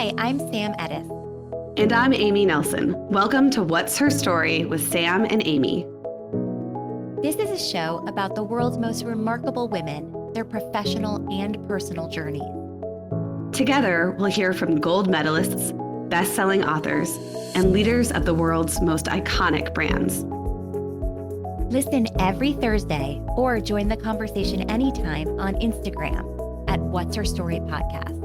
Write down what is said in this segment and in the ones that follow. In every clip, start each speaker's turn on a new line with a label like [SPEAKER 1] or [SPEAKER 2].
[SPEAKER 1] Hi, I'm Sam Edith.
[SPEAKER 2] And I'm Amy Nelson. Welcome to What's Her Story with Sam and Amy.
[SPEAKER 1] This is a show about the world's most remarkable women, their professional and personal journeys.
[SPEAKER 2] Together, we'll hear from gold medalists, best-selling authors, and leaders of the world's most iconic brands.
[SPEAKER 1] Listen every Thursday or join the conversation anytime on Instagram at What's Her Story Podcast.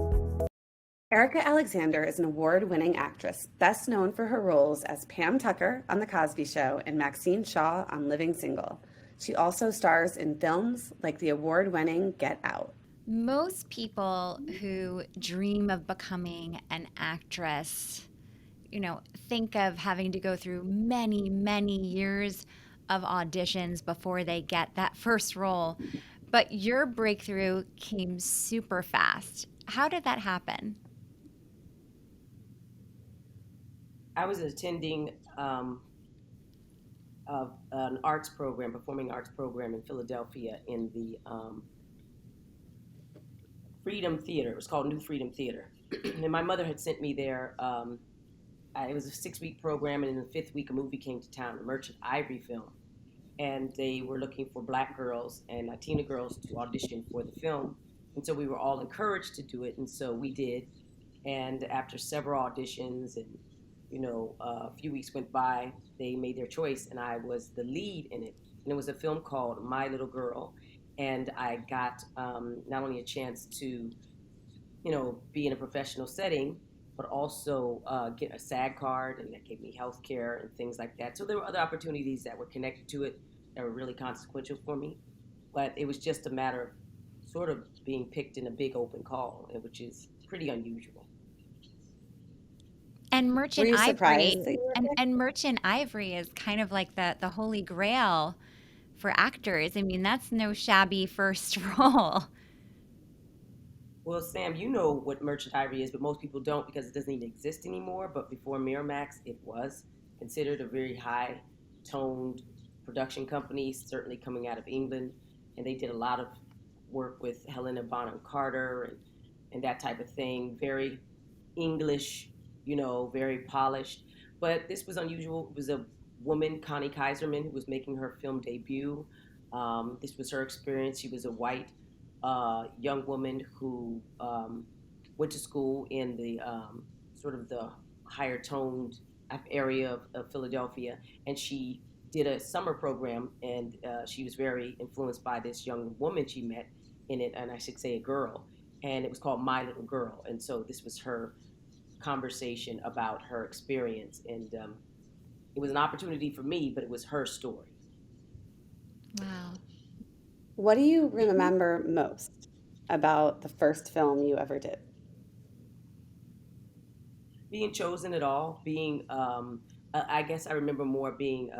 [SPEAKER 2] Erika Alexander is an award-winning actress, best known for her roles as Pam Tucker on The Cosby Show and Maxine Shaw on Living Single. She also stars in films like the award-winning Get Out.
[SPEAKER 1] Most people who dream of becoming an actress, think of having to go through many, many years of auditions before they get that first role. But your breakthrough came super fast. How did that happen?
[SPEAKER 3] I was attending an arts program, performing arts program in Philadelphia in the Freedom Theater. It was called New Freedom Theater. And my mother had sent me there. It was a 6-week program, and in the 5th week, a movie came to town, a Merchant Ivory film. And they were looking for Black girls and Latina girls to audition for the film. And so we were all encouraged to do it, and so we did. And after several auditions and a few weeks went by, they made their choice, and I was the lead in it. And it was a film called My Little Girl. And I got not only a chance to, be in a professional setting, but also get a SAG card, and that gave me health care and things like that. So there were other opportunities that were connected to it that were really consequential for me. But it was just a matter of sort of being picked in a big open call, which is pretty unusual.
[SPEAKER 1] And Merchant Ivory,
[SPEAKER 2] That
[SPEAKER 1] and Merchant Ivory is kind of like the holy grail for actors. I mean, that's no shabby first role.
[SPEAKER 3] Well, Sam, you know what Merchant Ivory is, but most people don't because it doesn't even exist anymore. But before Miramax, it was considered a very high-toned production company, certainly coming out of England. And they did a lot of work with Helena Bonham Carter and that type of thing. Very English, very polished. But this was unusual. It was a woman, Connie Kaiserman, who was making her film debut. This was her experience. She was a white young woman who went to school in the sort of the higher toned area of Philadelphia, and she did a summer program, and she was very influenced by this young woman she met in it, and I should say a girl, and it was called My Little Girl. And so this was her conversation about her experience, and it was an opportunity for me, but it was her story.
[SPEAKER 1] Wow.
[SPEAKER 2] What do you remember most about the first film you ever did?
[SPEAKER 3] Being chosen at all, being, I guess I remember more being,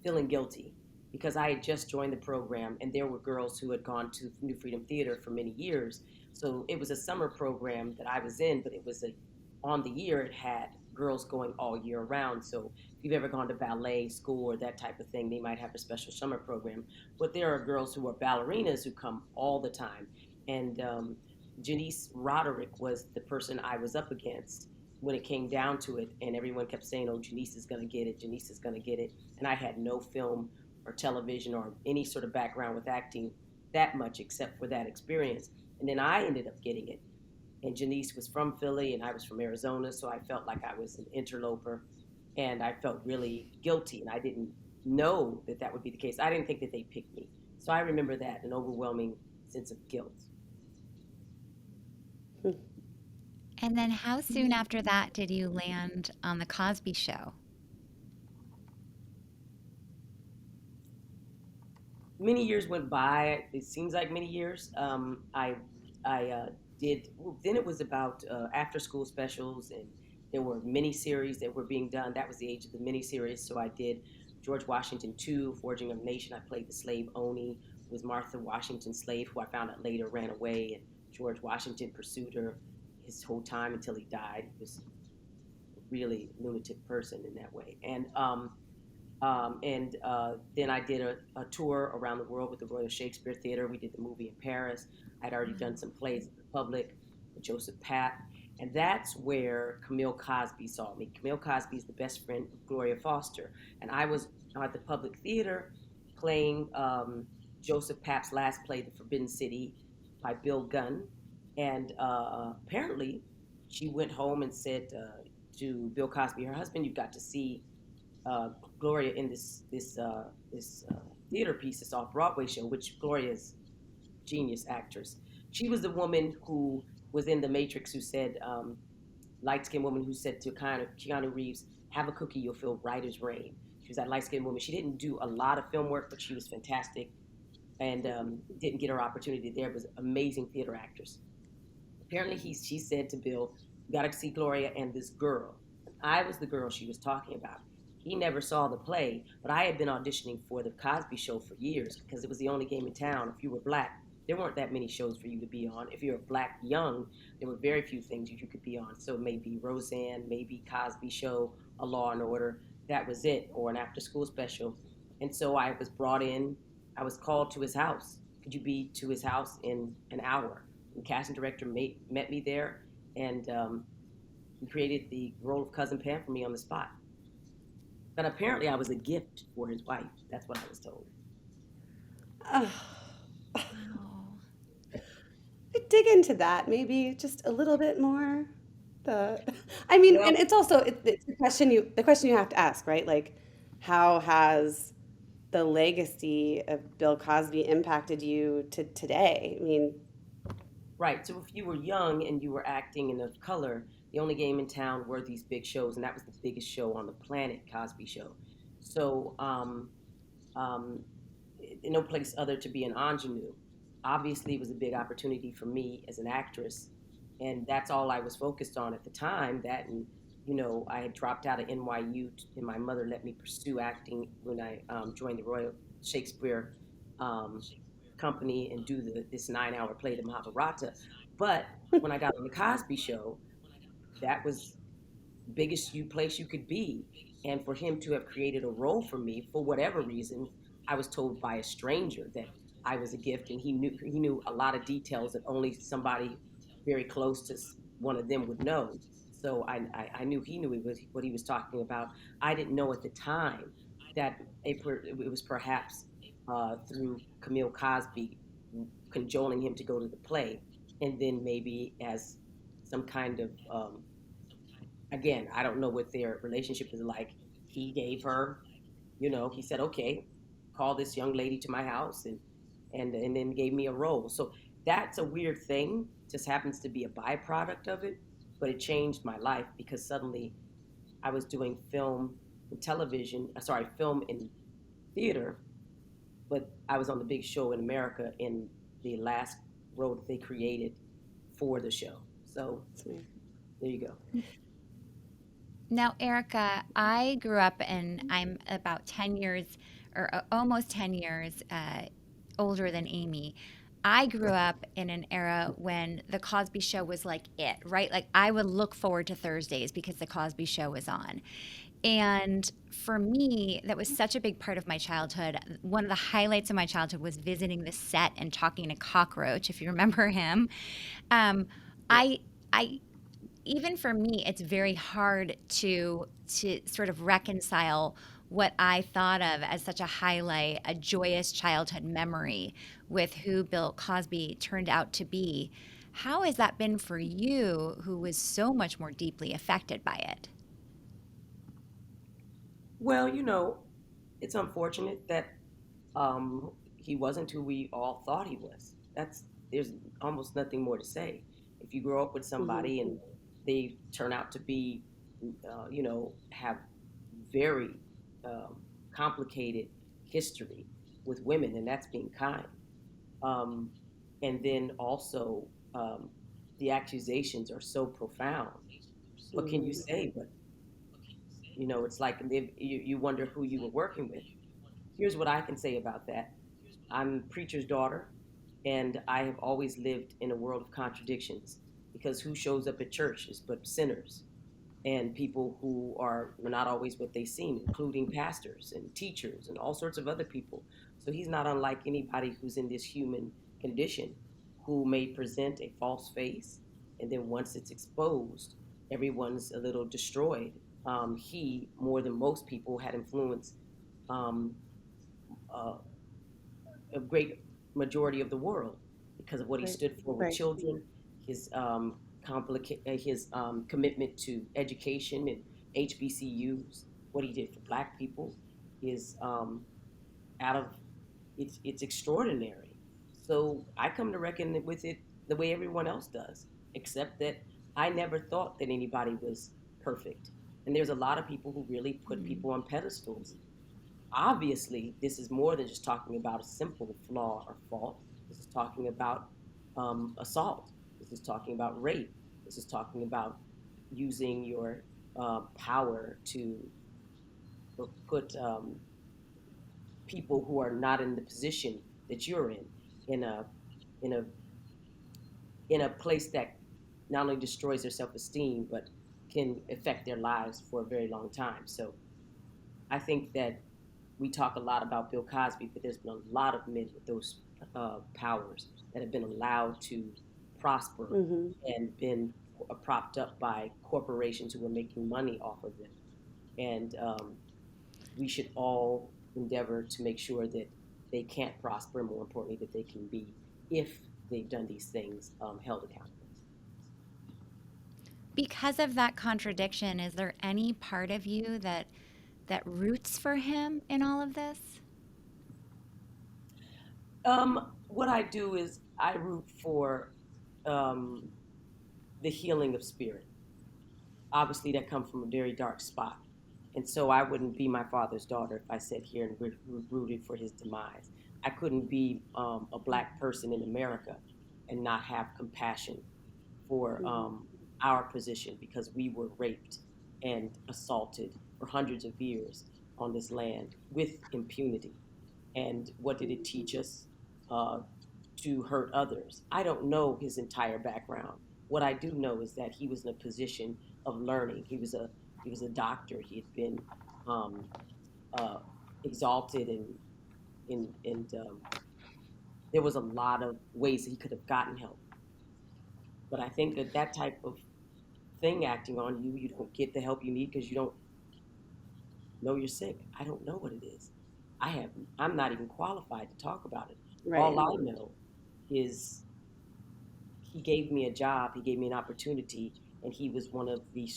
[SPEAKER 3] feeling guilty because I had just joined the program and there were girls who had gone to New Freedom Theater for many years. So it was a summer program that I was in, but it was on the year it had girls going all year round. So if you've ever gone to ballet school or that type of thing, they might have a special summer program. But there are girls who are ballerinas who come all the time. And Janice Roderick was the person I was up against when it came down to it. And everyone kept saying, oh, Janice is going to get it. Janice is going to get it. And I had no film or television or any sort of background with acting that much except for that experience. And then I ended up getting it. And Janice was from Philly and I was from Arizona, so I felt like I was an interloper and I felt really guilty, and I didn't know that would be the case. I didn't think that they picked me. So I remember that, an overwhelming sense of guilt.
[SPEAKER 1] And then how soon after that did you land on The Cosby Show?
[SPEAKER 3] Many years went by. It seems like many years. I did. Then it was about after school specials, and there were mini series that were being done. That was the age of the mini series. So I did George Washington 2, Forging of a Nation. I played the slave Oni. It was Martha Washington's slave, who I found out later ran away, and George Washington pursued her his whole time until he died. He was a really lunatic person in that way. And then I did a tour around the world with the Royal Shakespeare Theater. We did the movie in Paris. I'd already done some plays in the public with Joseph Papp. And that's where Camille Cosby saw me. Camille Cosby is the best friend of Gloria Foster. And I was at the Public Theater playing Joseph Papp's last play, The Forbidden City, by Bill Gunn. And apparently, she went home and said to Bill Cosby, her husband, "You've got to see uh, Gloria in this theater piece, this off Broadway show," which Gloria's genius actress. She was the woman who was in The Matrix who said, light skinned woman who said to kind of Keanu Reeves, "Have a cookie, you'll feel right as rain." She was that light skinned woman. She didn't do a lot of film work, but she was fantastic and didn't get her opportunity there. Was an amazing theater actress. Apparently, she said to Bill, "You got to see Gloria and this girl." I was the girl she was talking about. He never saw the play, but I had been auditioning for the Cosby Show for years because it was the only game in town. If you were black, there weren't that many shows for you to be on. If you're black young, there were very few things you could be on. So maybe Roseanne, maybe Cosby Show, a Law and Order. That was it, or an after school special. And so I was brought in. I was called to his house. Could you be to his house in an hour? The casting director met me there, and he created the role of Cousin Pam for me on the spot. But apparently, I was a gift for his wife. That's what I was told.
[SPEAKER 2] Oh,
[SPEAKER 1] Wow.
[SPEAKER 2] dig into that maybe just a little bit more. The, I mean,
[SPEAKER 3] Well,
[SPEAKER 2] and it's also it's the question you have to ask, right? Like, how has the legacy of Bill Cosby impacted you to today? I mean,
[SPEAKER 3] right. So if you were young and you were acting and of color, the only game in town were these big shows, and that was the biggest show on the planet, Cosby Show. So um, no place other to be an ingenue. Obviously, it was a big opportunity for me as an actress, and that's all I was focused on at the time. That and I had dropped out of NYU, and my mother let me pursue acting when I joined the Royal Shakespeare um, Company and do this 9-hour play, The Mahabharata. But when I got on the Cosby Show, that was biggest place you could be. And for him to have created a role for me for whatever reason, I was told by a stranger that I was a gift, and he knew a lot of details that only somebody very close to one of them would know. So I knew he knew what he was talking about. I didn't know at the time that it was perhaps through Camille Cosby cajoling him to go to the play, and then maybe as some kind of again, I don't know what their relationship is like. He gave her, he said, "Okay, call this young lady to my house," and then gave me a role. So that's a weird thing. Just happens to be a byproduct of it, but it changed my life because suddenly I was doing film and television. Sorry, film and theater, but I was on the big show in America in the last role that they created for the show. So there you go.
[SPEAKER 1] Now, Erica, I grew up and I'm about 10 years or almost 10 years older than Amy. I grew up in an era when the Cosby Show was like it, right? Like I would look forward to Thursdays because the Cosby Show was on. And for me, that was such a big part of my childhood. One of the highlights of my childhood was visiting the set and talking to Cockroach, if you remember him. Um,
[SPEAKER 3] Yeah.
[SPEAKER 1] I, I, even for me, it's very hard to sort of reconcile what I thought of as such a highlight, a joyous childhood memory, with who Bill Cosby turned out to be. How has that been for you, who was so much more deeply affected by it?
[SPEAKER 3] Well, it's unfortunate that he wasn't who we all thought he was. There's almost nothing more to say. If you grow up with
[SPEAKER 2] mhm.
[SPEAKER 3] somebody and they turn out to be, have very complicated history with women, and that's being kind. Um, and then also, um, the accusations are so profound. What can you
[SPEAKER 2] Mhm.
[SPEAKER 3] say? But it's like you wonder who you were working with. Here's what I can say about that. I'm a preacher's daughter, and I have always lived in a world of contradictions because who shows up at church is but sinners and people who are not always what they seem, including pastors and teachers and all sorts of other people. So he's not unlike anybody who's in this human condition who may present a false face And then once it's exposed, everyone's a little destroyed. He, more than most people, had influenced um, uh, a great majority of the world because of what he
[SPEAKER 2] Right.
[SPEAKER 3] stood for with
[SPEAKER 2] Right.
[SPEAKER 3] children, his commitment to education and HBCUs, what he did for Black people is out of it's extraordinary. So I come to reckon with it the way everyone else does, except that I never thought that anybody was perfect. And there's a lot of people who really put
[SPEAKER 1] Mm.
[SPEAKER 3] people on pedestals. Obviously, this is more than just talking about a simple flaw or fault. This is talking about assault. This is talking about rape. This is talking about using your power to put people who are not in the position that you're in a in a in a place that not only destroys their self-esteem but can affect their lives for a very long time. So I think that we talk a lot about Bill Cosby, but there's been a lot of men with those powers that have been allowed to prosper
[SPEAKER 2] Mm-hmm.
[SPEAKER 3] and been propped up by corporations who are making money off of them. And we should all endeavor to make sure that they can't prosper, and more importantly, that they can be, if they've done these things, held accountable.
[SPEAKER 1] Because of that contradiction, is there any part of you that roots for him in all of this?
[SPEAKER 3] What I do is I root for um, the healing of spirit. Obviously, that comes from a very dark spot. And so I wouldn't be my father's daughter if I sat here and rooted for his demise. I couldn't be a Black person in America and not have compassion for
[SPEAKER 2] Mm-hmm.
[SPEAKER 3] our position because we were raped and assaulted for hundreds of years on this land with impunity. And what did it teach us? Uh, to hurt others. I don't know his entire background. What I do know is that he was in a position of learning. He was a doctor. He had been um, uh, exalted and there was a lot of ways that he could have gotten help. But I think that that type of thing acting on you, you don't get the help you need because you don't know you're sick. I don't know what it is. I'm not even qualified to talk about it.
[SPEAKER 2] Right.
[SPEAKER 3] All I know is he gave me a job, he gave me an opportunity, and he was one of the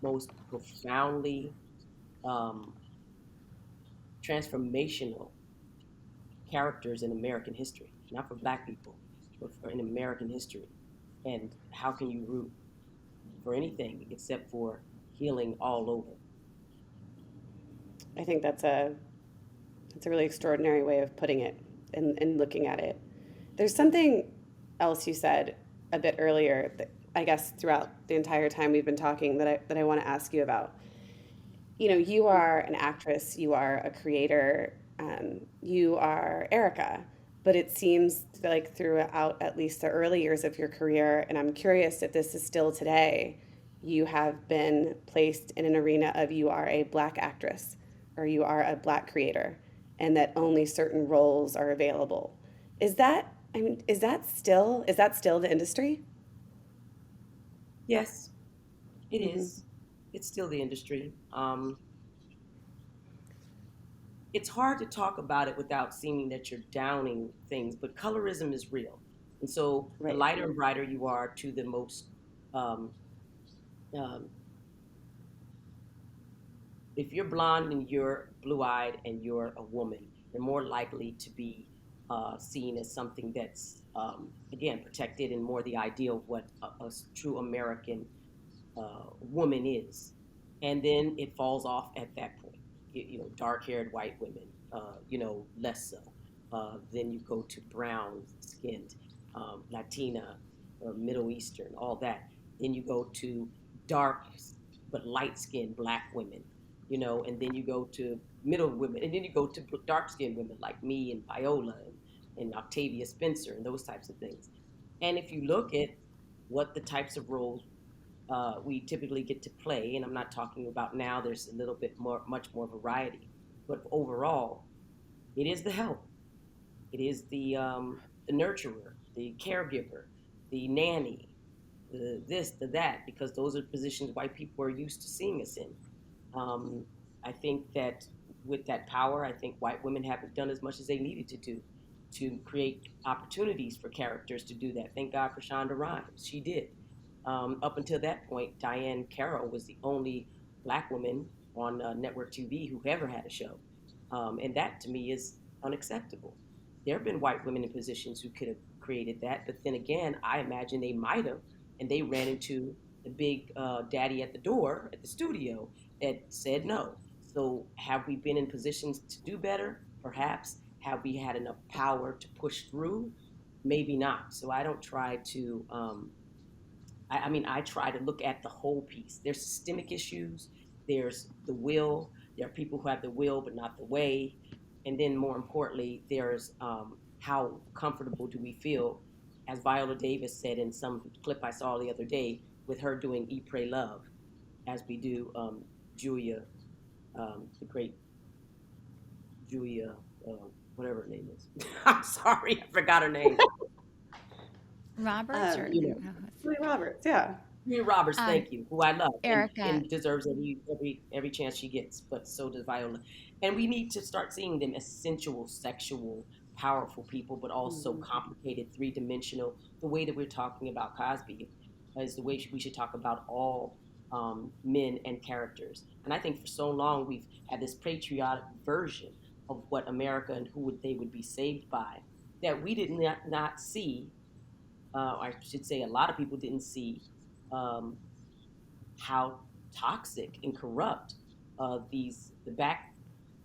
[SPEAKER 3] most profoundly um, transformational characters in American history, not for Black people, but in American history. And how can you root for anything except for healing all over?
[SPEAKER 2] I think that's a really extraordinary way of putting it and looking at it. There's something else you said a bit earlier that I guess throughout the entire time we've been talking that I want to ask you about. You know, you are an actress, you are a creator, you are Erica, but it seems like throughout at least the early years of your career, and I'm curious if this is still today, you have been placed in an arena of you are a Black actress or you are a Black creator, and that only certain roles are available. Is that, I mean, is that still the industry?
[SPEAKER 3] Yes, it
[SPEAKER 2] Mm-hmm.
[SPEAKER 3] is. It's still the industry. It's hard to talk about it without seeming that you're downing things, but colorism is real. And so the
[SPEAKER 2] Right.
[SPEAKER 3] lighter and brighter you are to the most, um, um, if you're blonde and you're blue eyed and you're a woman, you're more likely to be seen as something that's, again, protected and more the ideal of what a true American woman is. And then it falls off at that point. Dark haired white women, less so. Then you go to brown skinned, Latina, or Middle Eastern, all that. Then you go to dark but light skinned Black women, and then you go to middle women, and then you go to dark skinned women like me and Viola and Octavia Spencer and those types of things. And if you look at what the types of roles we typically get to play, and I'm not talking about now, there's a little bit more, much more variety, but overall, it is the help. It is the nurturer, the caregiver, the nanny, the this, the that, because those are positions white people are used to seeing us in. Um, I think that with that power, I think white women haven't done as much as they needed to do to create opportunities for characters to do that. Thank God for Shonda Rhimes. She did. Up until that point, Diane Carroll was the only black woman on network TV who ever had a show. And that to me is unacceptable. There have been white women in positions who could have created that, but then again, I imagine they might have, and they ran into the big daddy at the door at the studio that said no. So have we been in positions to do better? Perhaps. Have we had enough power to push through? Maybe not. So I don't try to. I mean, I try to look at the whole piece. There's systemic issues. There's the will. There are people who have the will but not the way. And then more importantly, there's how comfortable do we feel, as Viola Davis said in some clip I saw the other day, with her doing Eat, Pray, Love, as we do Julia, the great Julia, whatever her name is. I'm sorry, I forgot her name.
[SPEAKER 1] Roberts or
[SPEAKER 3] You know,
[SPEAKER 2] Julia Roberts, yeah.
[SPEAKER 3] Julia Roberts,
[SPEAKER 1] um,
[SPEAKER 3] thank you, who I love
[SPEAKER 1] Erica,
[SPEAKER 3] and deserves every chance she gets, but so does Viola. And we need to start seeing them as sensual, sexual, powerful people, but also
[SPEAKER 2] Mhm.
[SPEAKER 3] complicated, three-dimensional. The way that we're talking about Cosby is the way we should talk about all men and characters. And I think for so long we've had this patriotic version of what America and who they would be saved by, that we did not see. I should say, a lot of people didn't see um, how toxic and corrupt the back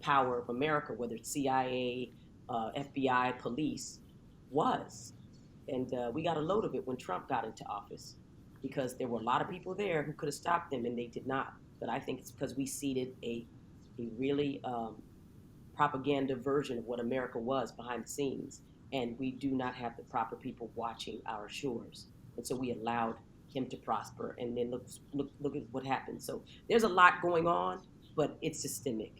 [SPEAKER 3] power of America, whether it's CIA, FBI, police, was. And we got a load of it when Trump got into office, because there were a lot of people there who could have stopped them and they did not. But I think it's because we seeded a really propaganda version of what America was behind the scenes, and we do not have the proper people watching our shores, and so we allowed him to prosper. And then look at what happened. So there's a lot going on, but it's systemic.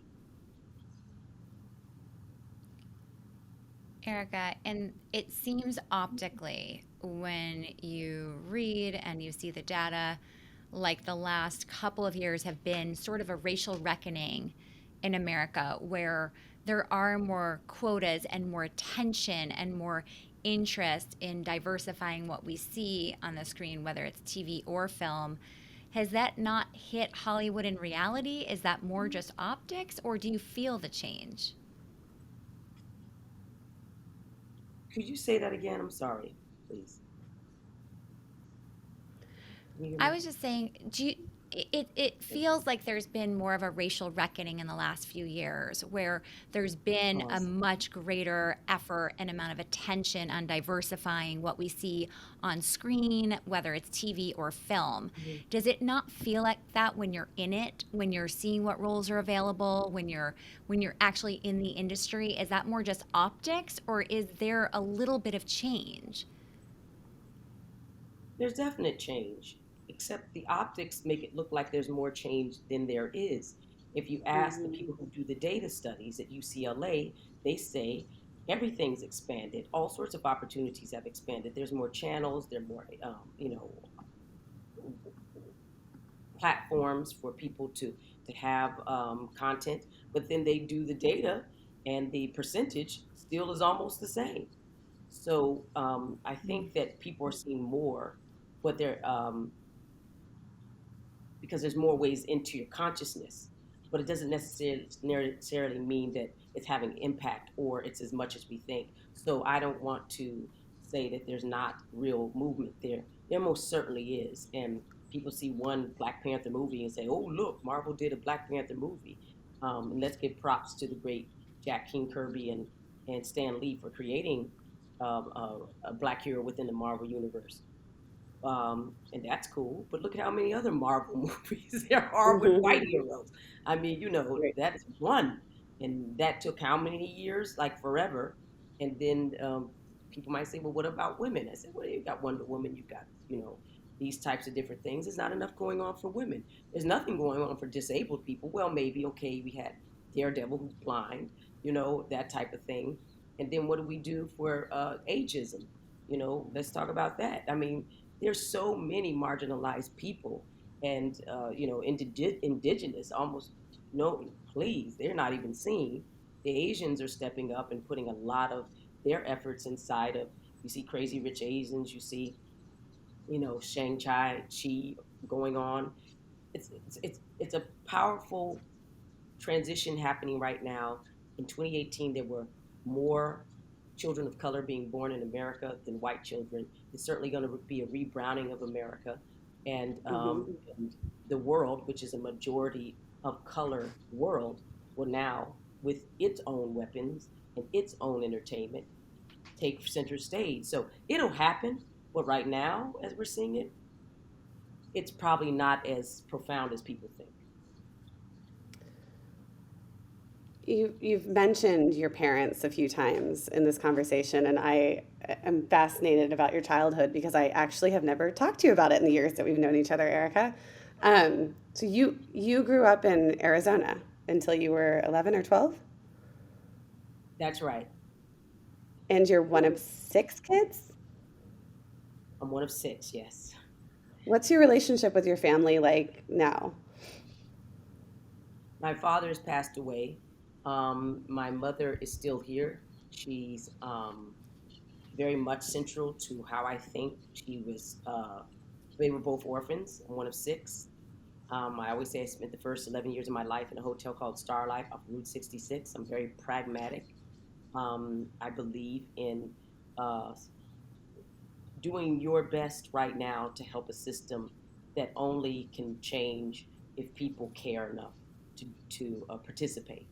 [SPEAKER 1] Erica, and it seems optically when you read and you see the data, like the last couple of years have been sort of a racial reckoning in America where there are more quotas and more attention and more interest in diversifying what we see on the screen, whether it's TV or film. Has that not hit Hollywood in reality? Is that more just optics, or do you feel the change?
[SPEAKER 3] Could you say that again? I'm sorry, please. Can you hear
[SPEAKER 1] I
[SPEAKER 3] me?
[SPEAKER 1] was just saying, it feels like there's been more of a racial reckoning in the last few years where there's been a
[SPEAKER 3] Pause.
[SPEAKER 1] much greater effort and amount of attention on diversifying what we see on screen, whether it's TV or film.
[SPEAKER 3] Mhm.
[SPEAKER 1] Does it not feel like that when you're in it, when you're seeing what roles are available, when you're actually in the industry? Is that more just optics, or is there a little bit of change?
[SPEAKER 3] There's definite change, except the optics make it look like there's more change than there is. If you ask the
[SPEAKER 2] Mhm.
[SPEAKER 3] people who do the data studies at UCLA, they say everything's expanded. All sorts of opportunities have expanded. There's more channels. There are more, platforms for people to have content. But then they do the data, and the percentage still is almost the same. So I think that people are seeing more, but they're because there's more ways into your consciousness, but it doesn't necessarily mean that it's having impact or it's as much as we think. So I don't want to say that there's not real movement there. There most certainly is, and people see one Black Panther movie and say, "Oh, look, Marvel did a Black Panther movie." And let's give props to the great Jack King Kirby and Stan Lee for creating a Black hero within the Marvel universe, and that's cool. But look at how many other Marvel movies there are with white
[SPEAKER 2] Mhm.
[SPEAKER 3] heroes. I mean,
[SPEAKER 2] Right.
[SPEAKER 3] that's one, and that took how many years? Like forever. And then people might say, "Well, what about women?" I said, "Well, you got Wonder Woman, you got these types of different things. There's not enough going on for women. There's nothing going on for disabled people. Well, maybe okay, we had Daredevil who's blind, that type of thing. And then what do we do for ageism? Let's talk about that. I mean." there's so many marginalized people and indigenous almost no please they're not even seen. The Asians are stepping up and putting a lot of their efforts inside of, you see Crazy Rich Asians, you see Shang Chi going on. It's a powerful transition happening right now. In 2018, there were more children of color being born in America than white children. It's certainly going to be a rebrowning of America, and the world, which is a majority of color world, will now, with its own weapons and its own entertainment, take center stage. So it'll happen, but right now, as we're seeing it, it's probably not as profound as people think.
[SPEAKER 2] You've mentioned your parents a few times in this conversation, and I am fascinated about your childhood because I actually have never talked to you about it in the years that we've known each other, Erika. So you grew up in Arizona until you were 11 or 12,
[SPEAKER 3] That's right.
[SPEAKER 2] and you're one of six kids.
[SPEAKER 3] I'm one of six, yes.
[SPEAKER 2] What's your relationship with your family like now?
[SPEAKER 3] My father has passed away. My mother is still here. She's very much central to how I think. They were both orphans. I'm one of six. I always say I spent the first 11 years of my life in a hotel called Starlight off Route 66. I'm very pragmatic. I believe in uh, doing your best right now to help a system that only can change if people care enough to participate.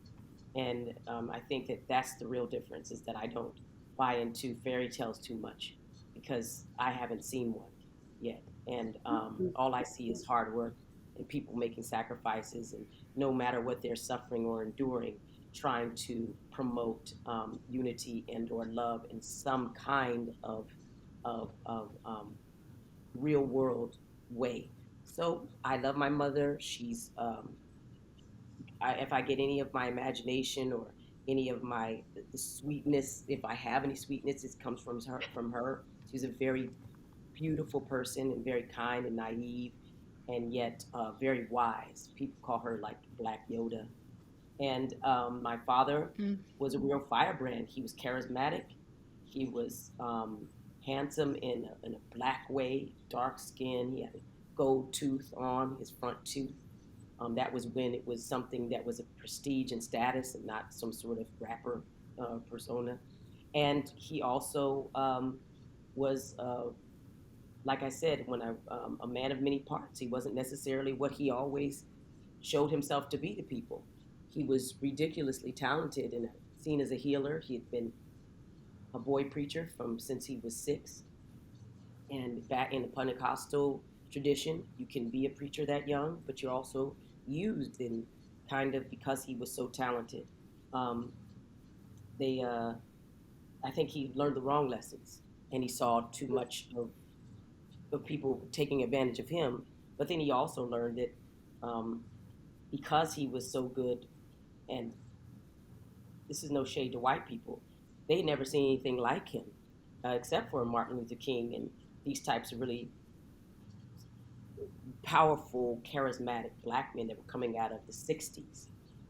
[SPEAKER 3] And I think that that's the real difference, is that I don't buy into fairy tales too much because I haven't seen one yet. And all I see is hard work and people making sacrifices, and no matter what they're suffering or enduring, trying to promote unity and or love in some kind of real world way. So I love my mother. If I get any of my imagination or any of the sweetness, if I have any sweetness, it comes from her. From her, she's a very beautiful person and very kind and naive, and yet very wise. People call her like Black Yoda. And my father
[SPEAKER 1] Mm.
[SPEAKER 3] was a real firebrand. He was charismatic. He was handsome in a black way, dark skin. He had a gold tooth on his front tooth. That was when it was something that was a prestige and status and not some sort of rapper persona. And he also was, like I said, a man of many parts. He wasn't necessarily what he always showed himself to be to people. He was ridiculously talented and seen as a healer. He had been a boy preacher from since he was 6. And back in the Pentecostal tradition, you can be a preacher that young, but you're also used in kind of because he was so talented. Um, they, I think he learned the wrong lessons, and he saw too much of people taking advantage of him. But then he also learned that um, because he was so good, and this is no shade to white people, they had never seen anything like him, except for Martin Luther King and these types of really powerful, charismatic black men that were coming out of the 60s.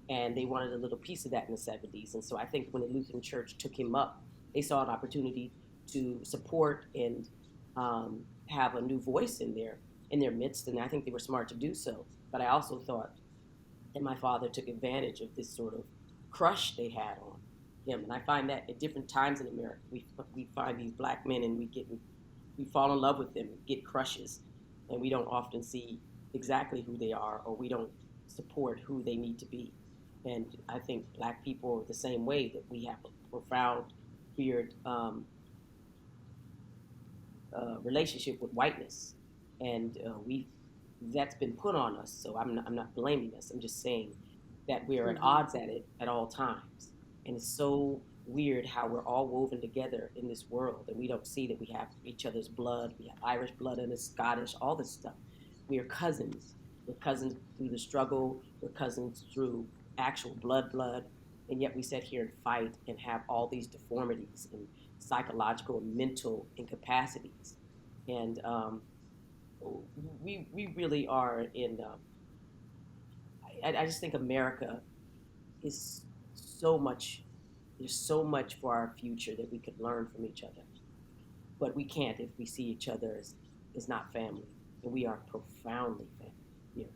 [SPEAKER 3] And they wanted a little piece of that in the 70s. And so I think when the Lutheran Church took him up, they saw an opportunity to support and have a new voice in their midst. And I think they were smart to do so. But I also thought that my father took advantage of this sort of crush they had on him. And I find that at different times in America, we find these black men and we fall in love with them, get crushes, and we don't often see exactly who they are, or we don't support who they need to be. And I think black people are the same way, that we have a profound, weird relationship with whiteness, and we that's been put on us. So I'm not blaming us. I'm just saying that we're at
[SPEAKER 2] Mm-hmm.
[SPEAKER 3] odds at it at all times, and it's so weird how we're all woven together in this world, and we don't see that we have each other's blood. We have Irish blood in us, Scottish, all this stuff. We are cousins. We're cousins through the struggle. We're cousins through actual blood, and yet we sit here and fight and have all these deformities and psychological and mental incapacities. And we really are in. I just think America is so much. There's so much for our future that we could learn from each other, but we can't if we see each other as not family, and we are profoundly family here.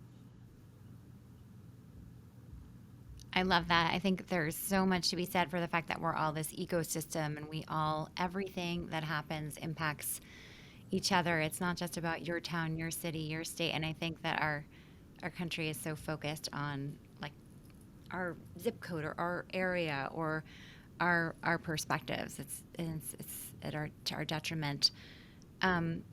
[SPEAKER 1] I love that. I think there's so much to be said for the fact that we're all this ecosystem and we all, everything that happens impacts each other. It's not just about your town, your city, your state. And I think that our country is so focused on like our zip code or our area or our perspectives. It's at our to our detriment. Um,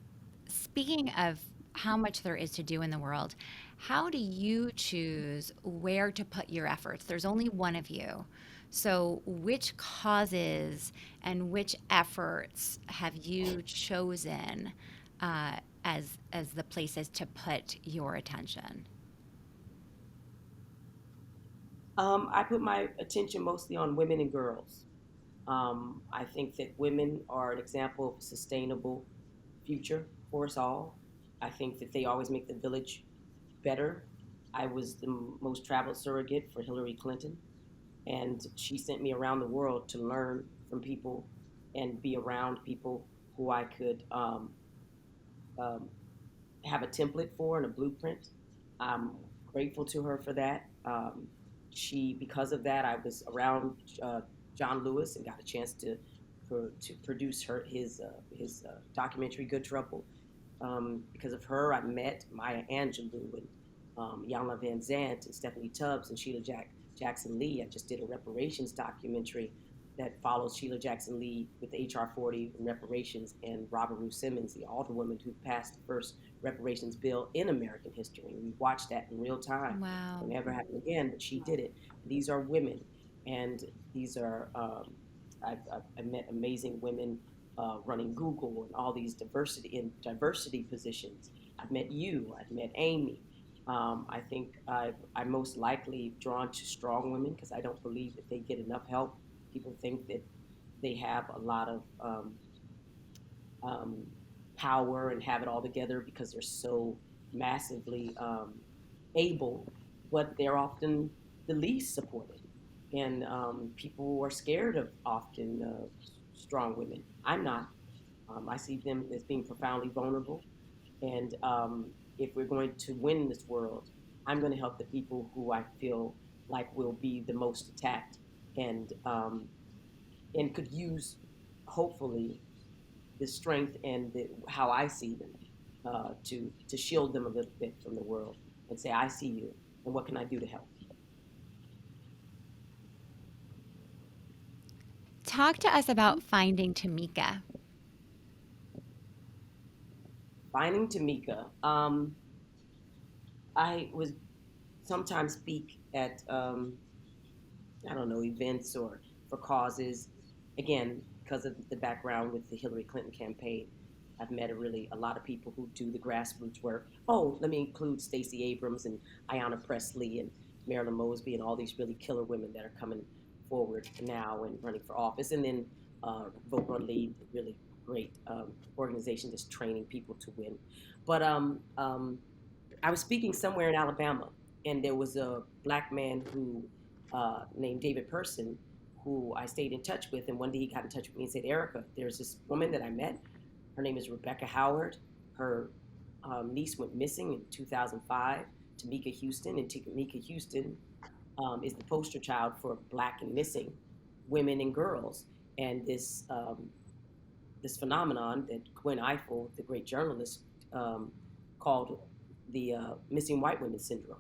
[SPEAKER 1] Speaking of how much there is to do in the world, how do you choose where to put your efforts? There's only one of you. So, which causes and which efforts have you chosen as the places to put your attention?
[SPEAKER 3] I put my attention mostly on women and girls. I think that women are an example of a sustainable future for us all. I think that they always make the village better. I was the most traveled surrogate for Hillary Clinton, and she sent me around the world to learn from people and be around people who I could um, have a template for and a blueprint. I'm grateful to her for that. Because of that, I was around John Lewis and got a chance to produce his documentary Good Trouble. Because of her, I met Maya Angelou and Yana Van Zant and Stephanie Tubbs and Jackson Lee. I just did a reparations documentary that follows Sheila Jackson Lee with the HR 40 and reparations, and Robert Ruth Simmons, the alderwoman who passed the first reparations bill in American history. And we watched that in real time.
[SPEAKER 1] Wow.
[SPEAKER 3] It'll never happen again, but she did it. These are women, and these are, I met amazing women running Google and all these diversity positions. I've met you, I've met Amy. I think I'm most likely drawn to strong women because I don't believe that they get enough help. People think that they have a lot of um, power and have it all together because they're so massively able, but they're often the least supported. And people are scared of often strong women. I'm not. I see them as being profoundly vulnerable. And if we're going to win this world, I'm going to help the people who I feel like will be the most attacked and could use, hopefully, the strength and how I see them to shield them a little bit from the world and say, I see you, and what can I do to help?
[SPEAKER 1] Talk to us about finding Tamika.
[SPEAKER 3] Finding Tamika, I was sometimes speak at I don't know, events or for causes. Again, because of the background with the Hillary Clinton campaign, I've met a lot of people who do the grassroots work. Oh, let me include Stacey Abrams and Ayanna Pressley and Marilyn Mosby and all these really killer women that are coming forward now and running for office. And then Vote Run Lead, really great organization that's training people to win. But I was speaking somewhere in Alabama, and there was a black man who named David Person, who I stayed in touch with. And one day he got in touch with me and said, Erika, there's this woman that I met. Her name is Rebecca Howard. Her niece went missing in 2005, Tamika Houston. And Tamika Houston is the poster child for black and missing women and girls. And this phenomenon that Gwen Ifill, the great journalist, called the missing white women syndrome.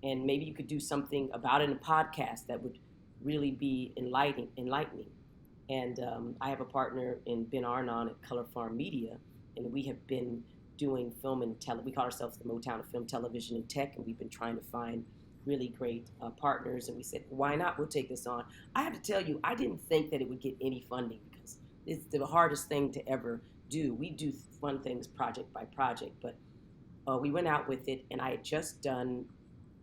[SPEAKER 3] And maybe you could do something about it in a podcast that would really be enlightening. And I have a partner in Ben Arnon at Color Farm Media, and we have been doing film and we call ourselves the Motown of Film, Television, and Tech, and we've been trying to find really great partners. And we said, why not? We'll take this on. I have to tell you, I didn't think that it would get any funding because it's the hardest thing to ever do. We do fun things project by project, but we went out with it, and I had just done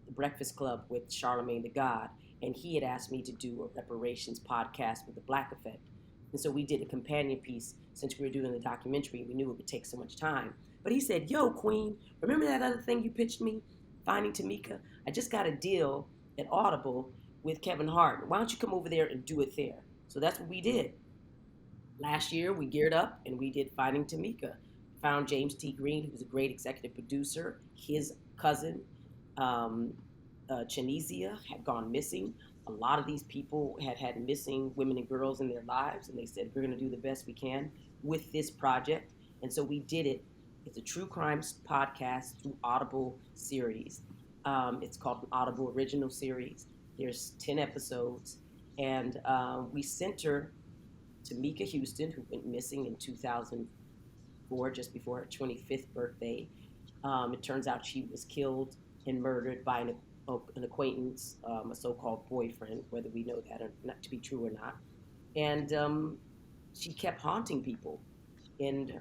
[SPEAKER 3] the Breakfast Club with Charlemagne the God, and he had asked me to do a reparations podcast with the Black Effect. And so we did a companion piece since we were doing the documentary, we knew it would take so much time. But he said, "Yo, Queen, remember that other thing you pitched me, Finding Tamika? I just got a deal at Audible with Kevin Hart. Why don't you come over there and do it there?" So that's what we did. Last year, we geared up and we did Finding Tamika. Found James T. Green, who was a great executive producer. His cousin, um, Tunisia, had gone missing. A lot of these people had missing women and girls in their lives, and they said, "We're going to do the best we can with this project." And so we did it. It's a true crime podcast through Audible series. It's called an Audible original series. There's 10 episodes, and we center Tamika Houston, who went missing in 2004, just before her 25th birthday. It turns out she was killed and murdered by an acquaintance, a so-called boyfriend, whether we know that or not to be true or not. And she kept haunting people in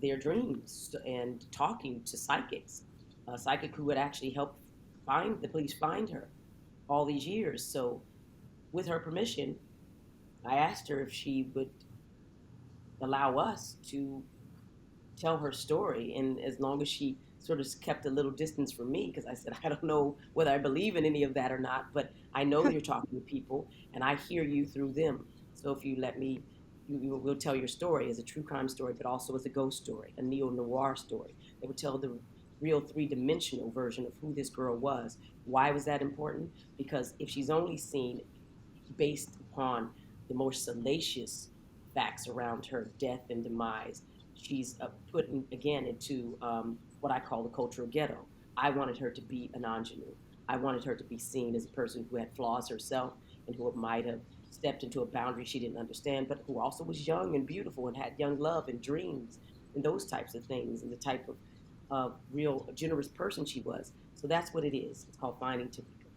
[SPEAKER 3] their dreams and talking to psychics, a psychic who would actually help find the police find her all these years. So, with her permission, I asked her if she would allow us to tell her story, and as long as she sort of kept a little distance from me, because I said, I don't know whether I believe in any of that or not, but I know you're talking to people and I hear you through them. So if you let me, you will tell your story as a true crime story, but also as a ghost story, a neo-noir story. They would tell the real three-dimensional version of who this girl was. Why was that important? Because if she's only seen based upon the more salacious facts around her death and demise, she's put again into what I call the cultural ghetto. I wanted her to be an ingenue. I wanted her to be seen as a person who had flaws herself and who might have stepped into a boundary she didn't understand, but who also was young and beautiful and had young love and dreams and those types of things, and the type of real generous person she was. So that's what it is. It's called Finding Tamika.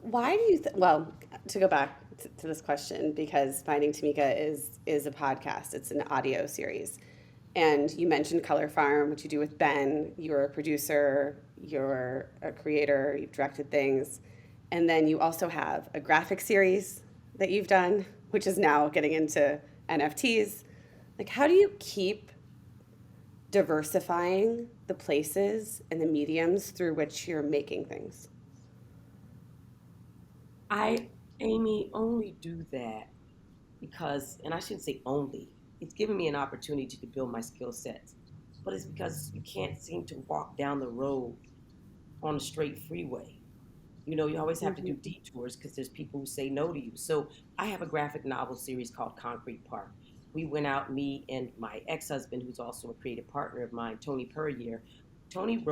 [SPEAKER 2] Why do you well, to go back to this question, because Finding Tamika is a podcast. It's an audio series. And you mentioned Color Farm, which you do with Ben. You're a producer, you're a creator, you've directed things. And then you also have a graphic series that you've done, which is now getting into NFTs. Like, how do you keep diversifying the places and the mediums through which you're making things?
[SPEAKER 3] Amy, only do that because, and I shouldn't say only, it's given me an opportunity to build my skill sets, but it's because you can't seem to walk down the road on a straight freeway. You always have to do detours because there's people who say no to you. So I have a graphic novel series called Concrete Park. We went out, me and my ex-husband, who's also a creative partner of mine, Tony Puryear. Tony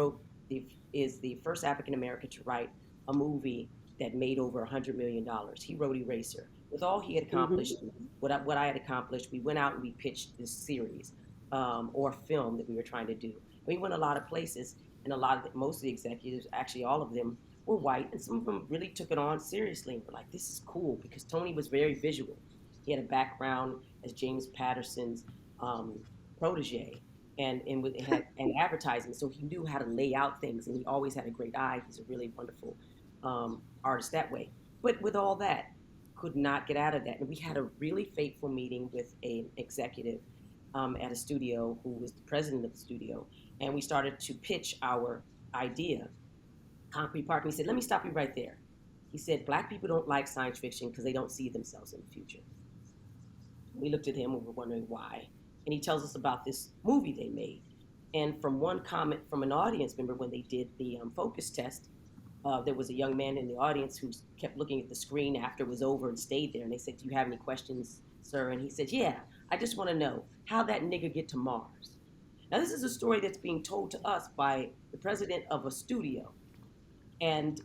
[SPEAKER 3] is the first African American to write a movie that made over $100 million. He wrote Eraser. With all he had accomplished, what I had accomplished, we went out and we pitched this series or film that we were trying to do. We went a lot of places, and most of the executives, actually all of them, were white, and some of them really took it on seriously and were like, "This is cool," because Tony was very visual. He had a background as James Patterson's protege, and had advertising, so he knew how to lay out things, and he always had a great eye. He's a really wonderful artist that way. But with all that, could not get out of that. And we had a really fateful meeting with an executive at a studio who was the president of the studio, and we started to pitch our idea, Concrete Park. And he said, "Let me stop you right there." He said, "Black people don't like science fiction because they don't see themselves in the future." We looked at him and we were wondering why. And he tells us about this movie they made. And from one comment from an audience member when they did the focus test, there was a young man in the audience who kept looking at the screen after it was over and stayed there. And they said, "Do you have any questions, sir?" And he said, "Yeah, I just want to know how that nigga get to Mars." Now, this is a story that's being told to us by the president of a studio. And,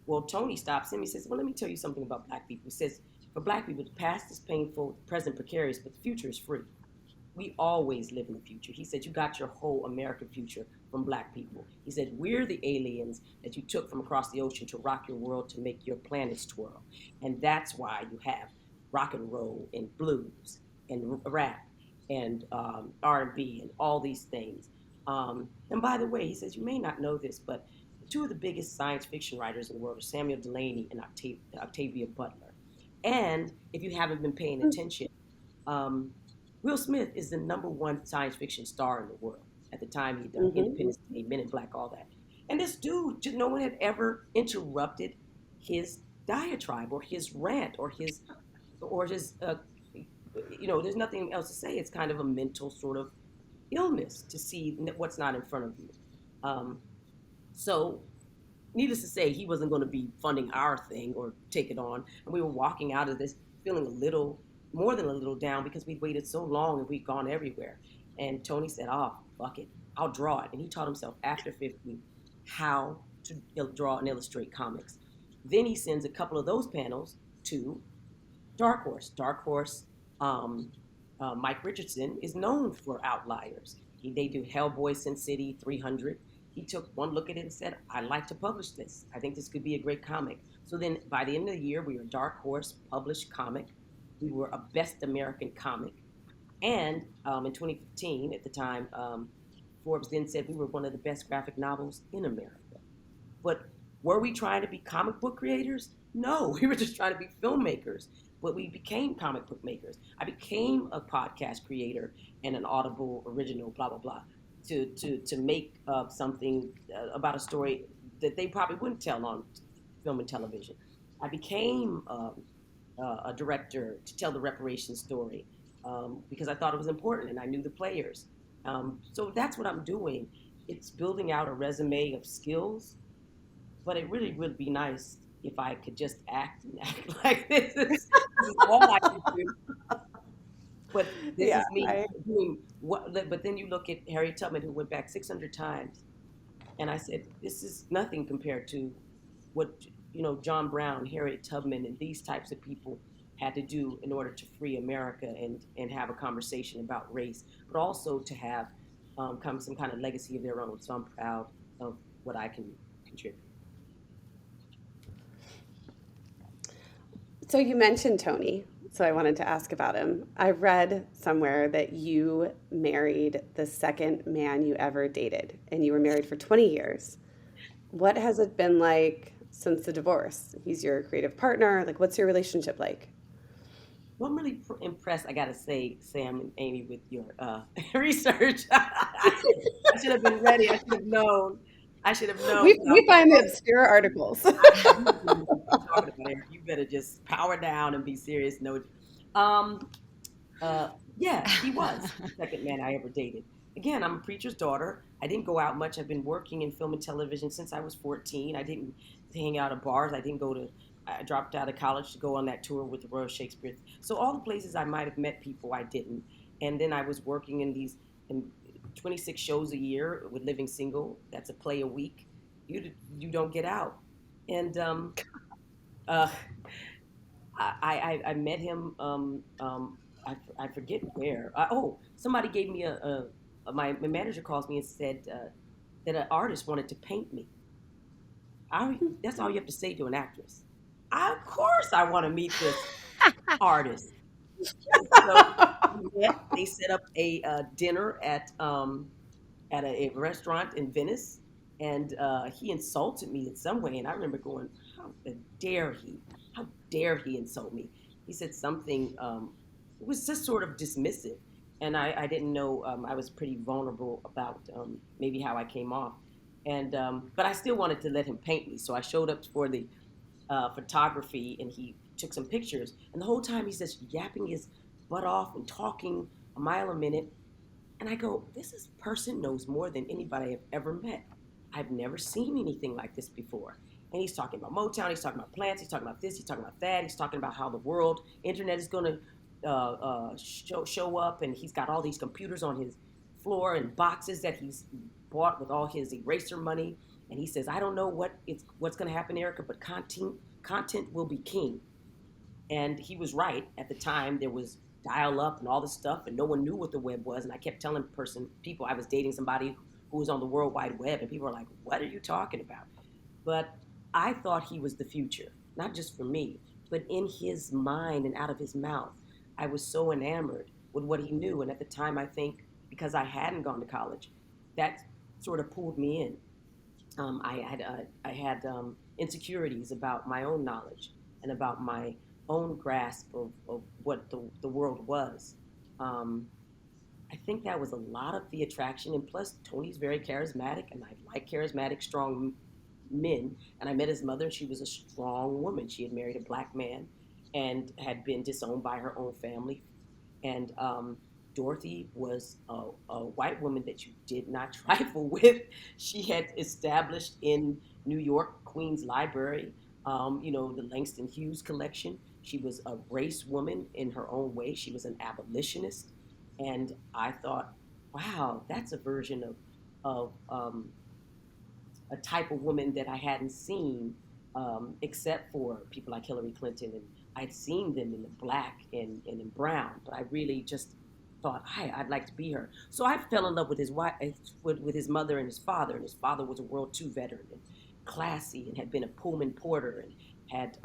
[SPEAKER 3] well, Tony stops him. He says, "Well, let me tell you something about Black people." He says, "For Black people, the past is painful, the present precarious, but the future is free. We always live in the future." He said, "You got your whole American future from Black people." He said, "We're the aliens that you took from across the ocean to rock your world to make your planets twirl. And that's why you have rock and roll and blues and rap and R&B and all these things." And by the way, he says, "You may not know this, but two of the biggest science fiction writers in the world are Samuel Delany and Octavia Butler. And if you haven't been paying attention, um, Will Smith is the #1 science fiction star in the world. At the time he'd done Independence Day, Men in Black, all that. And this dude, just no one had ever interrupted his diatribe or his rant or his there's nothing else to say. It's kind of a mental sort of illness to see what's not in front of you. So needless to say, he wasn't going to be funding our thing or take it on. And we were walking out of this feeling a little, more than a little down because we'd waited so long and we'd gone everywhere. And Tony said, oh, fuck it, I'll draw it. And he taught himself after 50 how to draw and illustrate comics. Then he sends a couple of those panels to Dark Horse. Dark Horse, Mike Richardson is known for outliers. They do Hellboy, Sin City, 300. He took one look at it and said, I'd like to publish this. I think this could be a great comic. So then by the end of the year, we were Dark Horse published comic. We were a Best American comic. And in 2015, at the time, Forbes then said we were one of the best graphic novels in America. But were we trying to be comic book creators? No, we were just trying to be filmmakers. But we became comic book makers. I became a podcast creator and an Audible original, blah, blah, blah, to make something about a story that they probably wouldn't tell on film and television. I became a director to tell the reparations story because I thought it was important and I knew the players. So that's what I'm doing. It's building out a resume of skills, but it really would be nice if I could just act like this. This is all I can do. But this is me doing what. But then you look at Harriet Tubman, who went back 600 times, and I said, this is nothing compared to what John Brown, Harriet Tubman, and these types of people had to do in order to free America and have a conversation about race, but also to have some kind of legacy of their own. So I'm proud of what I can contribute.
[SPEAKER 2] So you mentioned Tony, so I wanted to ask about him. I read somewhere that you married the second man you ever dated, and you were married for 20 years. What has it been like since the divorce? He's your creative partner. Like, what's your relationship like?
[SPEAKER 3] Well, I'm really impressed, I got to say, Sam and Amy, with your research. I should have been ready. I should have known.
[SPEAKER 2] We find the obscure articles.
[SPEAKER 3] You better just power down and be serious. No, yeah, he was the second man I ever dated. Again, I'm a preacher's daughter. I didn't go out much. I've been working in film and television since I was 14. I didn't hang out at bars. I dropped out of college to go on that tour with the Royal Shakespeare. So all the places I might have met people, I didn't. And then I was working in 26 shows a year with Living Single. That's a play a week. You don't get out. And I met him. I forget where. Somebody gave me my manager calls me and said that an artist wanted to paint me. That's all you have to say to an actress. Of course, I want to meet this artist. So they set up a dinner at a restaurant in Venice, and he insulted me in some way. And I remember going, "How dare he? How dare he insult me?" He said something. It was just sort of dismissive, and I didn't know. I was pretty vulnerable about maybe how I came off, and but I still wanted to let him paint me. So I showed up for the photography, and he took some pictures. And the whole time he's just yapping his butt off and talking a mile a minute. And I go, this person knows more than anybody I've ever met. I've never seen anything like this before. And he's talking about Motown, he's talking about plants, he's talking about this, he's talking about that, he's talking about how the world, internet is going to show up, and he's got all these computers on his floor and boxes that he's bought with all his eraser money. And he says, I don't know what's going to happen, Erika, but content will be king. And he was right. At the time, there was dial-up and all this stuff, and no one knew what the web was. And I kept telling people I was dating somebody who was on the World Wide Web, and people were like, what are you talking about? But I thought he was the future, not just for me, but in his mind and out of his mouth. I was so enamored with what he knew. And at the time, I think, because I hadn't gone to college, that sort of pulled me in. I had insecurities about my own knowledge and about my own grasp of what the world was. Um, I think that was a lot of the attraction. And plus, Tony's very charismatic, and I like charismatic, strong men. And I met his mother, and she was a strong woman. She had married a black man and had been disowned by her own family. And Dorothy was a white woman that you did not trifle with. She had established in New York Queen's Library, the Langston Hughes collection. She was a race woman in her own way. She was an abolitionist, and I thought, wow, that's a version of a type of woman that I hadn't seen, except for people like Hillary Clinton. And I'd seen them in the black and in brown, but I really just thought, I'd like to be her. So I fell in love with his wife, with his mother and his father. And his father was a World II veteran and classy, and had been a Pullman porter, and had,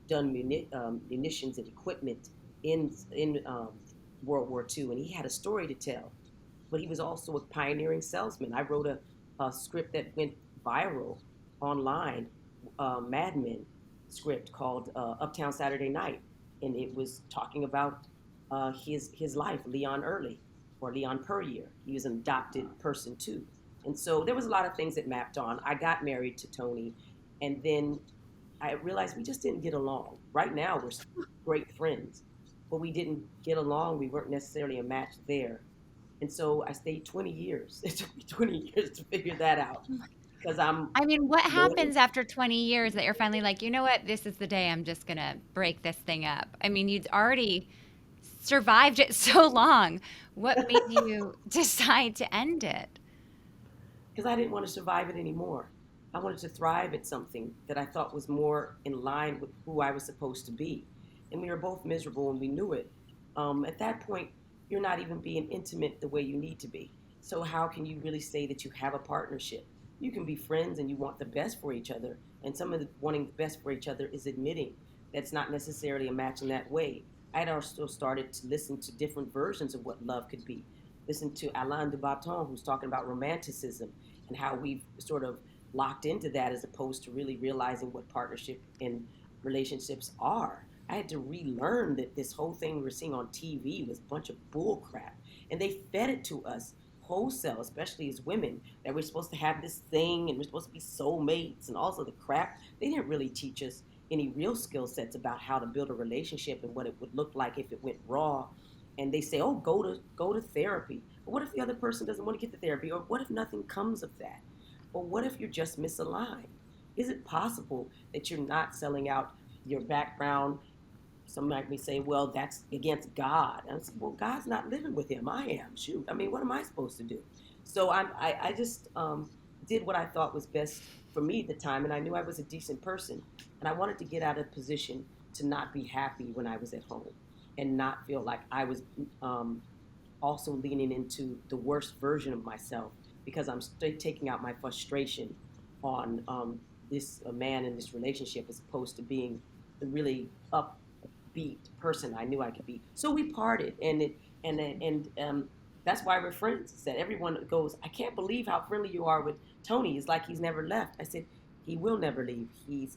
[SPEAKER 3] done munitions and equipment in World War II. And he had a story to tell, but he was also a pioneering salesman. I wrote a script that went viral online, Mad Men script called Uptown Saturday Night, and it was talking about his life, Leon Early, or Leon Puryear. He was an adopted person too, and so there was a lot of things that mapped on. I got married to Tony, and then I realized we just didn't get along. Right now, we're great friends, but we didn't get along. We weren't necessarily a match there. And so I stayed 20 years. It took me 20 years to figure that out because I'm
[SPEAKER 1] I mean, what
[SPEAKER 3] loyal.
[SPEAKER 1] happens after 20 years that you're finally like, you know what, this is the day I'm just gonna break this thing up? I mean, you'd already survived it so long. What made you decide to end it?
[SPEAKER 3] Because I didn't want to survive it anymore. I wanted to thrive at something that I thought was more in line with who I was supposed to be. And we were both miserable and we knew it. At that point, you're not even being intimate the way you need to be. So, how can you really say that you have a partnership? You can be friends and you want the best for each other. And some of the wanting the best for each other is admitting that's not necessarily a match in that way. I had also started to listen to different versions of what love could be. Listen to Alain de Botton, who's talking about romanticism and how we've sort of locked into that as opposed to really realizing what partnership and relationships are. I had to relearn that this whole thing we were seeing on TV was a bunch of bull crap. And they fed it to us wholesale, especially as women, that we're supposed to have this thing and we're supposed to be soulmates and all of the crap. They didn't really teach us any real skill sets about how to build a relationship and what it would look like if it went raw. And they say, oh, go to therapy. But what if the other person doesn't want to get the therapy? Or what if nothing comes of that? Or what if you're just misaligned? Is it possible that you're not selling out your background? Some might be saying, well, that's against God. And I said, well, God's not living with him. I am. Shoot. I mean, what am I supposed to do? So I just did what I thought was best for me at the time. And I knew I was a decent person. And I wanted to get out of position to not be happy when I was at home and not feel like I was also leaning into the worst version of myself because I'm taking out my frustration on this man in this relationship as opposed to being the really upbeat person I knew I could be. So we parted, and that's why we're friends. That everyone goes, I can't believe how friendly you are with Tony. It's like he's never left. I said, he will never leave.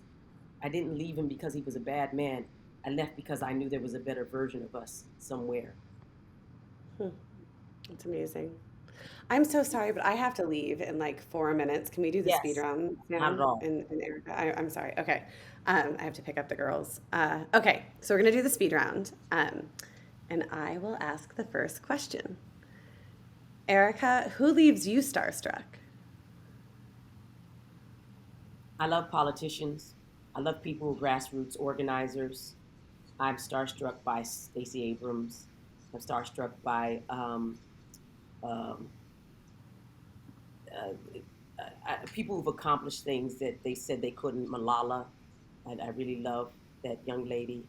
[SPEAKER 3] I didn't leave him because he was a bad man. I left because I knew there was a better version of us somewhere.
[SPEAKER 2] Hmm, that's amazing. I'm so sorry, but I have to leave in like 4 minutes. Can we do the speed
[SPEAKER 3] Yes,
[SPEAKER 2] round,
[SPEAKER 3] not at
[SPEAKER 2] Sam
[SPEAKER 3] all.
[SPEAKER 2] and Erica? I'm sorry. Okay. I have to pick up the girls. Okay, so we're going to do the speed round. And I will ask the first question. Erica, who leaves you starstruck?
[SPEAKER 3] I love politicians. I love people who are grassroots organizers. I'm starstruck by Stacey Abrams. I'm starstruck by um, people who've accomplished things that they said they couldn't. Malala, I really love that young lady.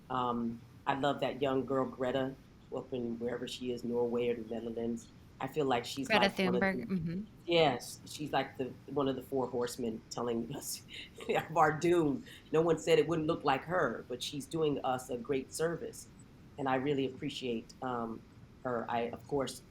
[SPEAKER 3] I love that young girl Greta up in wherever she is, Norway or the Netherlands. I feel like she's
[SPEAKER 1] Greta
[SPEAKER 3] like one of the
[SPEAKER 1] Thunberg. Hmm.
[SPEAKER 3] yes, she's like the one of the four horsemen telling us of our doom. No one said it wouldn't look like her, but she's doing us a great service, and I really appreciate her. I of course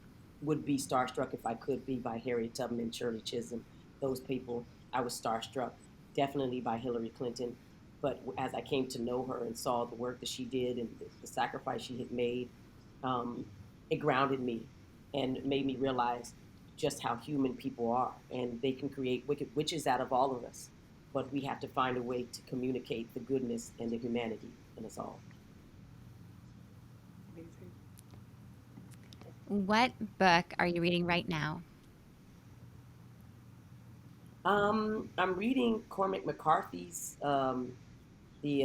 [SPEAKER 3] would be starstruck if I could be by Harriet Tubman, Shirley Chisholm, those people. I was starstruck, definitely by Hillary Clinton. But as I came to know her and saw the work that she did and the sacrifice she had made, um, it grounded me and made me realize just how human people are. And they can create wicked witches out of all of us. But we have to find a way to communicate the goodness and the humanity in us all.
[SPEAKER 2] Amazing.
[SPEAKER 1] What book are you reading right now?
[SPEAKER 3] I'm reading Cormac McCarthy's the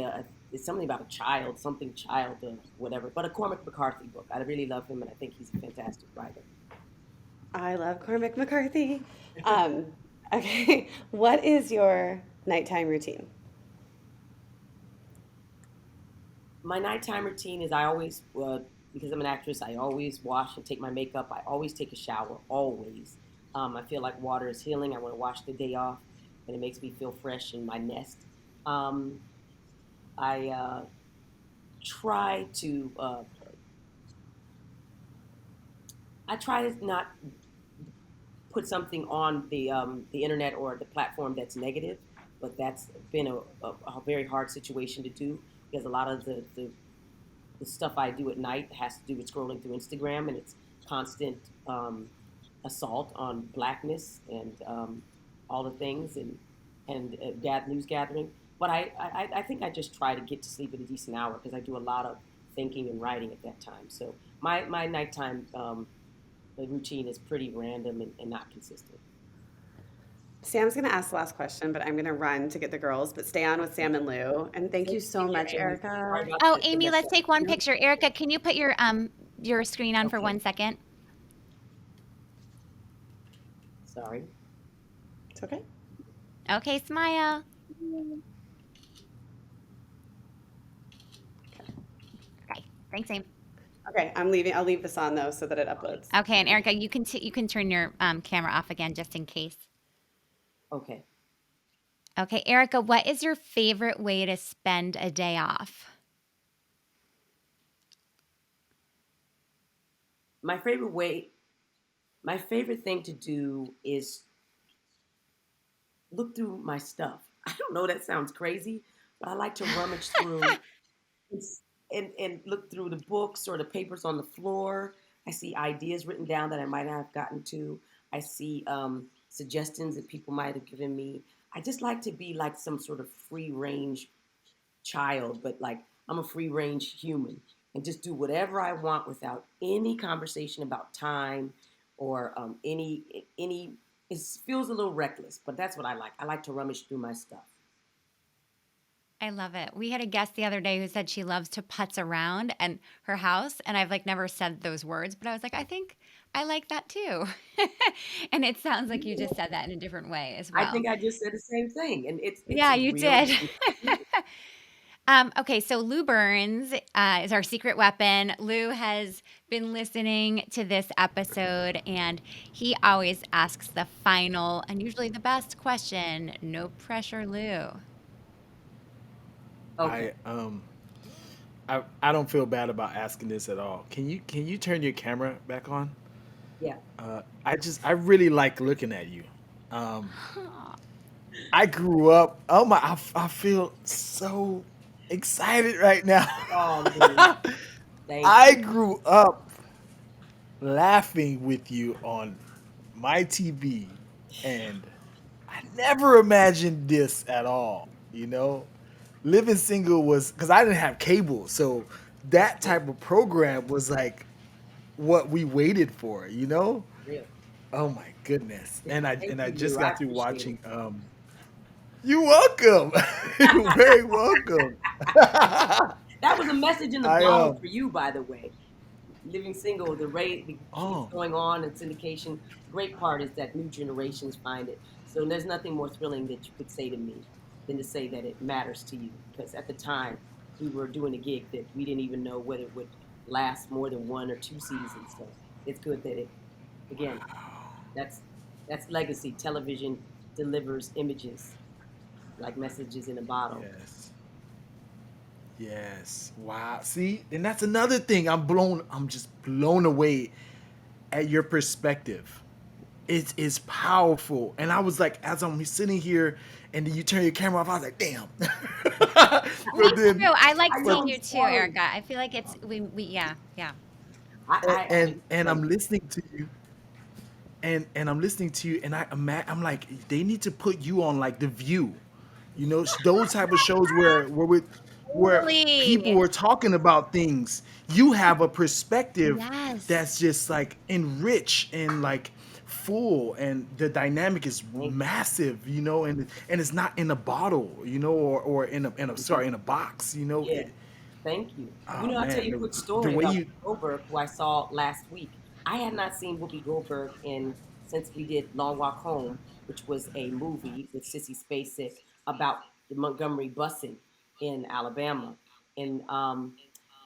[SPEAKER 3] it's something about a child, something child, whatever. But a Cormac McCarthy book. I really love him, and I think he's a fantastic writer.
[SPEAKER 2] I love Cormac McCarthy. Um, okay, what is your nighttime routine?
[SPEAKER 3] My nighttime routine is I always, because I'm an actress, I always wash and take my makeup. I always take a shower, always. I feel like water is healing. I want to wash the day off, and it makes me feel fresh in my nest. Um, I try to I try to not put something on the internet or the platform that's negative, but that's been a very hard situation to do because a lot of the stuff I do at night has to do with scrolling through Instagram, and it's constant assault on blackness and all the things and news gathering. But I think I just try to get to sleep at a decent hour because I do a lot of thinking and writing at that time. So my nighttime routine is pretty random and not consistent.
[SPEAKER 2] Sam's going to ask the last question, but I'm going to run to get the girls. But stay on with Sam and Lou. And thank you so
[SPEAKER 3] Take care,
[SPEAKER 2] much,
[SPEAKER 3] Amy. Sorry
[SPEAKER 2] Erica.
[SPEAKER 3] about
[SPEAKER 1] Oh,
[SPEAKER 3] the
[SPEAKER 1] Amy,
[SPEAKER 3] mess
[SPEAKER 1] let's
[SPEAKER 3] up.
[SPEAKER 1] take one
[SPEAKER 2] No,
[SPEAKER 1] picture. Erica, can you put your screen on for
[SPEAKER 3] Okay,
[SPEAKER 1] 1 second?
[SPEAKER 3] sorry.
[SPEAKER 2] it's okay.
[SPEAKER 1] Okay, smile. Okay, thanks, Amy.
[SPEAKER 2] Okay, I'm leaving. I'll leave this on though so that it uploads.
[SPEAKER 1] Okay, and Erica, you can turn your camera off again just in case.
[SPEAKER 3] Okay.
[SPEAKER 1] Okay, Erica, what is your favorite way to spend a day off?
[SPEAKER 3] My favorite way, my favorite thing to do is look through my stuff. I don't know, that sounds crazy, but I like to rummage through and look through the books or the papers on the floor. I see ideas written down that I might not have gotten to. I see suggestions that people might have given me. I just like to be like some sort of free range child, but like I'm a free range human and just do whatever I want without any conversation about time or any. It feels a little reckless, but that's what I like. I like to rummage through my stuff.
[SPEAKER 1] I love it. We had a guest the other day who said she loves to putz around and her house, and I've like never said those words, but I was like, I think I like that too. And it sounds like you just said that in a different way as
[SPEAKER 3] I
[SPEAKER 1] well.
[SPEAKER 3] think I just said the same thing, and it's
[SPEAKER 1] Yeah,
[SPEAKER 3] a
[SPEAKER 1] you
[SPEAKER 3] real.
[SPEAKER 1] did. Okay, so Lou Burns is our secret weapon. Lou has been listening to this episode, and he always asks the final and usually the best question. No pressure, Lou.
[SPEAKER 3] Okay.
[SPEAKER 4] I don't feel bad about asking this at all. Can you turn your camera back on?
[SPEAKER 3] Yeah.
[SPEAKER 4] I really like looking at you. Um, I grew up. Oh my! I feel so excited right now.
[SPEAKER 3] Oh, Lou, thank
[SPEAKER 4] I
[SPEAKER 3] you.
[SPEAKER 4] grew up laughing with you on my TV, and I never imagined this at all. Living single was because I didn't have cable, so that
[SPEAKER 3] Yeah,
[SPEAKER 4] type of program was like what we waited for.
[SPEAKER 3] real.
[SPEAKER 4] Oh my goodness. And I
[SPEAKER 3] Thank
[SPEAKER 4] and I
[SPEAKER 3] you,
[SPEAKER 4] just
[SPEAKER 3] Lou. I
[SPEAKER 4] got through
[SPEAKER 3] appreciate
[SPEAKER 4] watching you're welcome. You're
[SPEAKER 3] it.
[SPEAKER 4] very welcome. I
[SPEAKER 3] That was a message in the bottle
[SPEAKER 4] um
[SPEAKER 3] for you, by the way. Living single, the rate that keeps
[SPEAKER 4] oh
[SPEAKER 3] going on and syndication. Great part is that new generations find it. So there's nothing more thrilling that you could say to me than to say that it matters to you. Because at the time, we were doing a gig that we didn't even know whether it would last more than 1 or 2 seasons. So it's good that it, again, that's that's legacy. Television delivers images like messages in a bottle.
[SPEAKER 4] yes. Yes. Wow. See, and that's another thing. I'm just blown away at your perspective. it is powerful. And I was like, as I'm sitting here, and then you turn your camera off, I was like, damn.
[SPEAKER 1] Me
[SPEAKER 4] But then,
[SPEAKER 1] too. I like
[SPEAKER 3] I
[SPEAKER 4] but
[SPEAKER 3] know
[SPEAKER 1] seeing
[SPEAKER 3] I'm
[SPEAKER 1] you too,
[SPEAKER 3] spoiling.
[SPEAKER 1] Erica. I feel like it's we yeah, yeah.
[SPEAKER 4] and
[SPEAKER 3] Like,
[SPEAKER 4] I'm listening to you, and I'm listening to you, and I'm like, they need to put you on like The View, those type of shows where people
[SPEAKER 1] Totally.
[SPEAKER 4] are talking about things. You have a perspective
[SPEAKER 1] Yes.
[SPEAKER 4] that's just like enriched and like full, and the dynamic is
[SPEAKER 3] thank
[SPEAKER 4] massive, and it's not in a bottle, or in a
[SPEAKER 3] you.
[SPEAKER 4] sorry, in a box,
[SPEAKER 3] Yeah. Thank you.
[SPEAKER 4] oh
[SPEAKER 3] I'll tell
[SPEAKER 4] man,
[SPEAKER 3] you a quick
[SPEAKER 4] the
[SPEAKER 3] story
[SPEAKER 4] way
[SPEAKER 3] about
[SPEAKER 4] you
[SPEAKER 3] Whoopi Goldberg, who I saw last week. I had not seen Whoopi Goldberg in since we did Long Walk Home, which was a movie with Sissy Spacek about the Montgomery busing in Alabama. And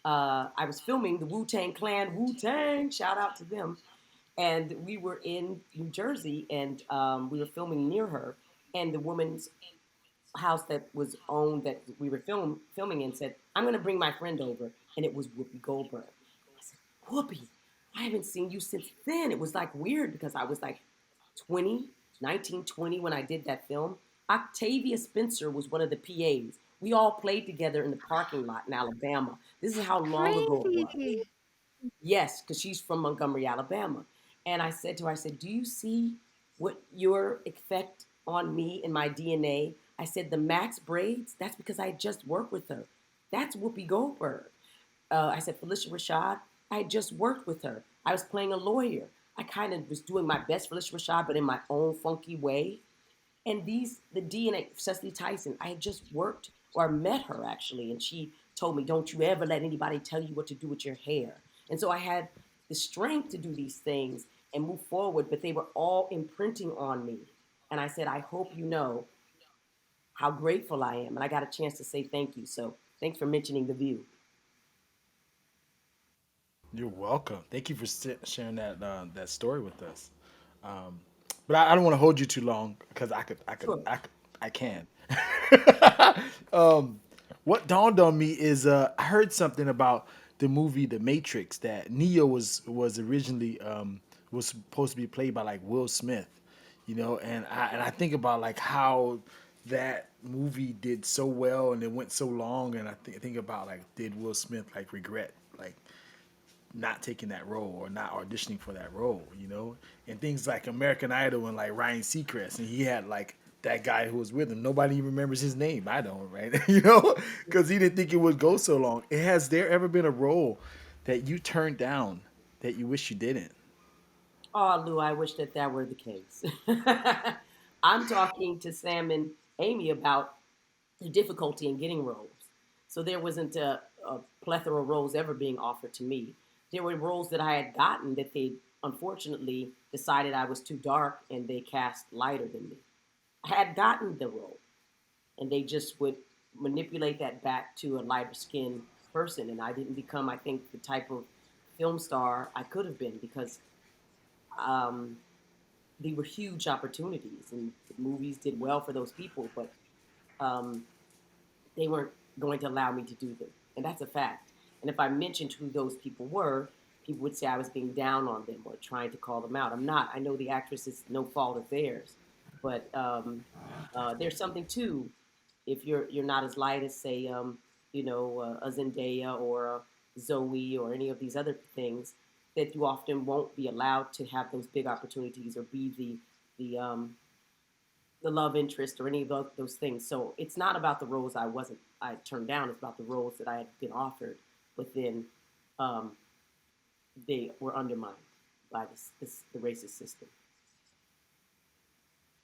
[SPEAKER 3] I was filming the Wu Tang Clan, Wu Tang, shout out to them. And we were in New Jersey, and we were filming near her. And the woman's house that was owned that we were filming in said, "I'm going to bring my friend over," and it was Whoopi Goldberg. I said, "Whoopi, I haven't seen you since then." It was like weird because I was like 20, 19, 20 when I did that film. Octavia Spencer was one of the PAs. We all played together in the parking lot in Alabama. This is how long ago it was.
[SPEAKER 1] Crazy.
[SPEAKER 3] Yes, because she's from Montgomery, Alabama. And I said to her, I said, "Do you see what your effect on me and my DNA?" I said, "The Max braids, that's because I just worked with her. That's Whoopi Goldberg." I said, "Felicia Rashad, I had just worked with her. I was playing a lawyer. I kind of was doing my best Felicia Rashad, but in my own funky way. And the DNA, Cecily Tyson, I had just worked or met her actually, and she told me, "Don't you ever let anybody tell you what to do with your hair." And so I had the strength to do these things and move forward, but they were all imprinting on me. And I said, "I hope you know how grateful I am." And I got a chance to say thank you. So thanks for mentioning The View.
[SPEAKER 4] You're welcome. Thank you for sharing that story with us. Um, but I don't want to hold you too long because
[SPEAKER 3] Sure.
[SPEAKER 4] I can. um, what dawned on me is I heard something about the movie The Matrix, that Neo was originally was supposed to be played by like Will Smith, and I think about like how that movie did so well and it went so long, and I think about like, did Will Smith like regret like not taking that role or not auditioning for that role, and things like American Idol and like Ryan Seacrest, and he had like that guy who was with him. Nobody even remembers his name. I don't, right? Because he didn't think it would go so long. Has there ever been a role that you turned down that you wish you didn't?
[SPEAKER 3] Oh, Lou, I wish that that were the case. I'm talking to Sam and Amy about the difficulty in getting roles. So there wasn't a plethora of roles ever being offered to me. There were roles that I had gotten that they unfortunately decided I was too dark and they cast lighter than me. I had gotten the role and they just would manipulate that back to a lighter skinned person. And I didn't become, I think, the type of film star I could have been because um, they were huge opportunities and the movies did well for those people, but um, they weren't going to allow me to do them. And that's a fact. And if I mentioned who those people were, people would say I was being down on them or trying to call them out. I'm not. I know the actress is no fault of theirs. But there's something too, if you're not as light as say, a Zendaya or a Zoe or any of these other things, that you often won't be allowed to have those big opportunities or be the love interest or any of those things. So it's not about the roles I turned down. It's about the roles that I had been offered, but then um, they were undermined by the racist system.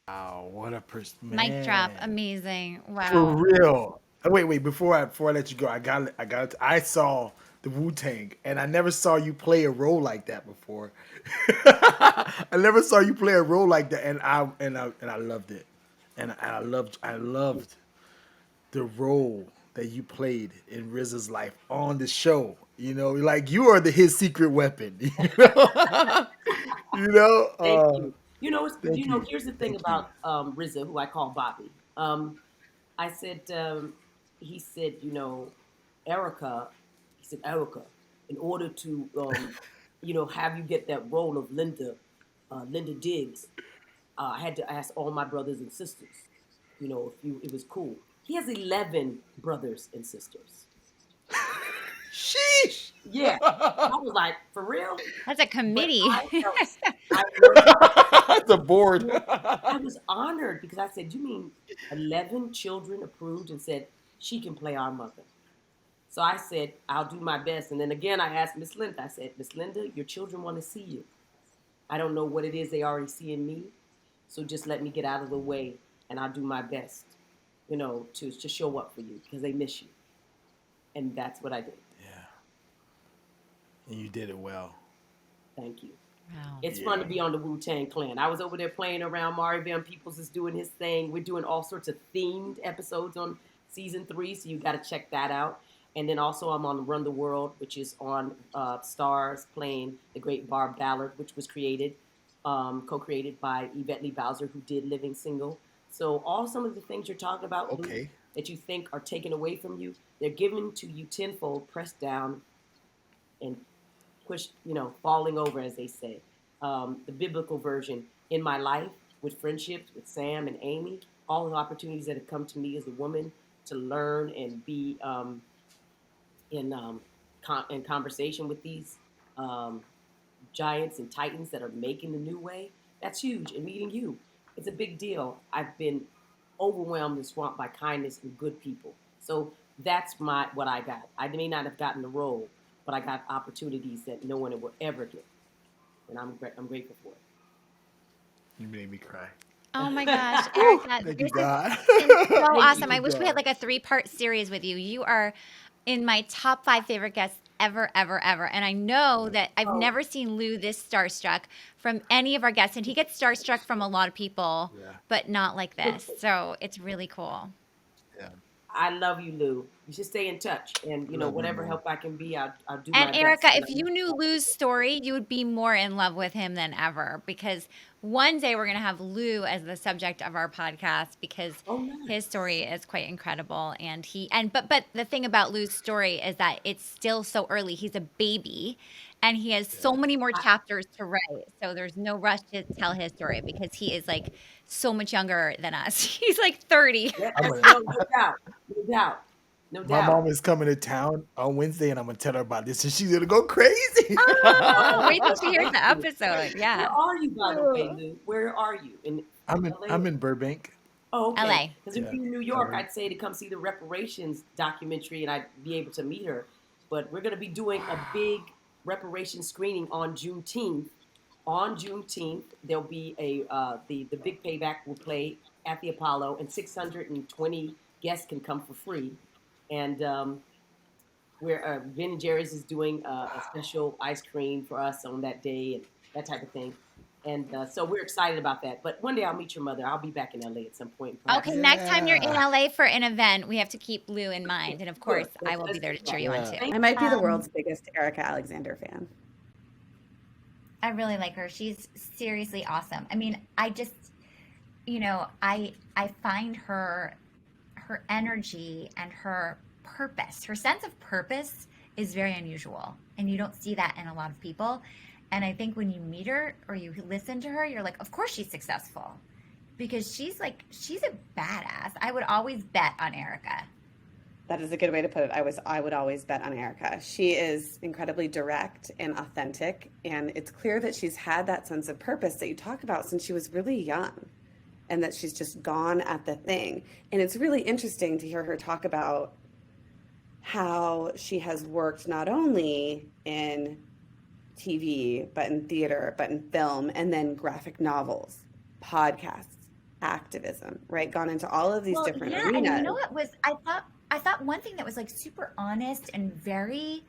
[SPEAKER 4] Wow, what a
[SPEAKER 1] Mic drop.
[SPEAKER 4] man.
[SPEAKER 1] Amazing.
[SPEAKER 4] For
[SPEAKER 1] Wow.
[SPEAKER 4] real. Wait. Before I let you go, I saw the Wu Tang, and I never saw you play a role like that before. I never saw you play a role like that, and I loved it, and I loved the role that you played in RZA's life on the show. Like you are his secret weapon. You know.
[SPEAKER 3] Thank you.
[SPEAKER 4] Thank you,
[SPEAKER 3] Here's the thing
[SPEAKER 4] thank you.
[SPEAKER 3] about RZA, who I call Bobby. I said, he said, Erica, he said, "Erica, in order to, have you get that role of Linda, Linda Diggs. I had to ask all my brothers and sisters, if it was cool. He has 11 brothers and sisters.
[SPEAKER 4] Sheesh.
[SPEAKER 3] Yeah. I was like, for real?
[SPEAKER 1] That's a
[SPEAKER 3] But
[SPEAKER 1] committee.
[SPEAKER 3] I worked,
[SPEAKER 4] The board.
[SPEAKER 3] I was honored because I said, you mean 11 children approved and said, she can play our mother? So I said, I'll do my best. And then again, I asked Miss Linda, I said, Miss Linda, your children want to see you. I don't know what it is they already see in me. So just let me get out of the way and I'll do my best, to show up for you because they miss you. And that's what I did.
[SPEAKER 4] Yeah. And you did it well.
[SPEAKER 3] Thank you.
[SPEAKER 1] Wow.
[SPEAKER 3] It's fun to be on the Wu-Tang Clan. I was over there playing around. Mari Van Peebles is doing his thing. We're doing all sorts of themed episodes on season 3, so you got to check that out. And then also I'm on Run the World, which is on Stars, playing the great Barb Ballard, which was co-created by Yvette Lee Bowser, who did Living Single. So all some of the things you're talking about, Lou, that you think are taken away from you, they're given to you tenfold, pressed down, and pushed, falling over, as they say. The biblical version, in my life, with friendships with Sam and Amy, all the opportunities that have come to me as a woman to learn and be in conversation with these giants and titans that are making the new way, that's huge. And meeting you, it's a big deal. I've been overwhelmed and swamped by kindness and good people. So that's what I got. I may not have gotten the role, but I got opportunities that no one will ever get. And I'm grateful for it.
[SPEAKER 4] You made me cry.
[SPEAKER 1] Oh my gosh, Erika,
[SPEAKER 4] Thank
[SPEAKER 1] this
[SPEAKER 4] you, God.
[SPEAKER 1] has been so awesome.
[SPEAKER 4] you,
[SPEAKER 1] I wish we
[SPEAKER 4] God.
[SPEAKER 1] had like a 3-part series with you. You are in my top 5 favorite guests ever, ever, ever. And I know that I've never seen Lou this starstruck from any of our guests. And he gets starstruck from a lot of people, but not like this. So it's really cool.
[SPEAKER 4] Yeah.
[SPEAKER 3] I love you, Lou. You should stay in touch. And,
[SPEAKER 4] Love you
[SPEAKER 3] whatever
[SPEAKER 4] more.
[SPEAKER 3] help I can be, I'll do my
[SPEAKER 1] And
[SPEAKER 3] best.
[SPEAKER 1] Erika, if you knew Lou's story, you would be more in love with him than ever, because one day we're going to have Lou as the subject of our podcast, because his story is quite incredible. And but the thing about Lou's story is that it's still so early. He's a baby and he has so many more chapters to write. So there's no rush to tell his story because he is like so much younger than us. He's like 30.
[SPEAKER 3] Yeah, no doubt.
[SPEAKER 4] My mom is coming to town on Wednesday, and I'm gonna tell her about this, and she's gonna go crazy.
[SPEAKER 1] Oh, wait till she hears the episode. Yeah.
[SPEAKER 3] Where are you, by the way, Lou? Where are you?
[SPEAKER 4] I'm in Burbank.
[SPEAKER 3] Oh, okay.
[SPEAKER 1] LA.
[SPEAKER 3] Because if you're in New York, I'd say to come see the reparations documentary, and I'd be able to meet her. But we're going to be doing a big reparations screening on Juneteenth. On Juneteenth, there'll be the Big Payback will play at the Apollo, and 620 guests can come for free. And where Ben & Jerry's is doing a special ice cream for us on that day and that type of thing. And so we're excited about that. But one day I'll meet your mother. I'll be back in LA at some point. Perhaps.
[SPEAKER 1] Okay, next time you're in LA for an event, we have to keep Lou in mind. And of course, I will be there to cheer you on too.
[SPEAKER 2] I might be the world's biggest Erika Alexander fan.
[SPEAKER 1] I really like her. She's seriously awesome. I mean, I just, I find her energy and her purpose, her sense of purpose is very unusual. And you don't see that in a lot of people. And I think when you meet her or you listen to her, you're like, of course she's successful. Because she's a badass. I would always bet on Erika.
[SPEAKER 2] That is a good way to put it. I would always bet on Erika. She is incredibly direct and authentic. And it's clear that she's had that sense of purpose that you talk about since she was really young. And that she's just gone at the thing. And it's really interesting to hear her talk about how she has worked not only in TV, but in theater, but in film, and then graphic novels, podcasts, activism, right? Gone into all of these different arenas.
[SPEAKER 1] And you know what was, I thought one thing that was like super honest and very,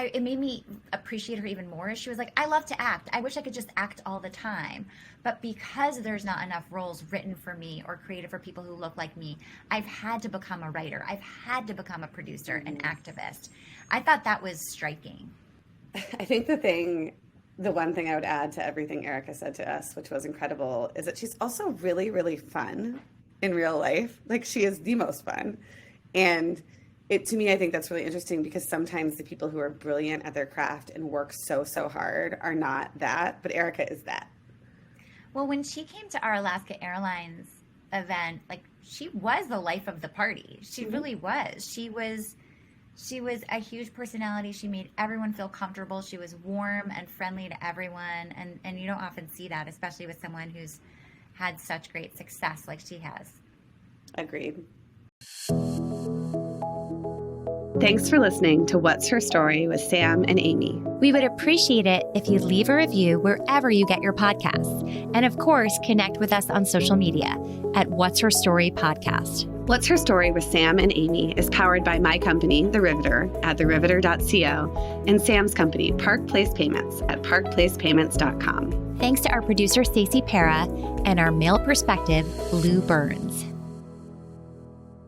[SPEAKER 1] it made me appreciate her even more. She was like, I love to act. I wish I could just act all the time. But because there's not enough roles written for me or created for people who look like me, I've had to become a writer. I've had to become a producer, an activist. I thought that was striking.
[SPEAKER 2] I think the one thing I would add to everything Erika said to us, which was incredible, is that she's also really, really fun in real life. Like, she is the most fun. And To me, I think that's really interesting because sometimes the people who are brilliant at their craft and work so hard are not that, but Erika is that.
[SPEAKER 1] Well, when she came to our Alaska Airlines event, like, she was the life of the party. She really was. She was a huge personality. She made everyone feel comfortable. She was warm and friendly to everyone. And you don't often see that, especially with someone who's had such great success like she has.
[SPEAKER 2] Agreed. Thanks for listening to What's Her Story with Sam and Amy.
[SPEAKER 1] We would appreciate it if you leave a review wherever you get your podcasts. And of course, connect with us on social media at What's Her Story Podcast.
[SPEAKER 2] What's Her Story with Sam and Amy is powered by my company, The Riveter, at theriveter.co, and Sam's company, Park Place Payments, at parkplacepayments.com.
[SPEAKER 1] Thanks to our producer, Stacey Para, and our male perspective, Lou Burns.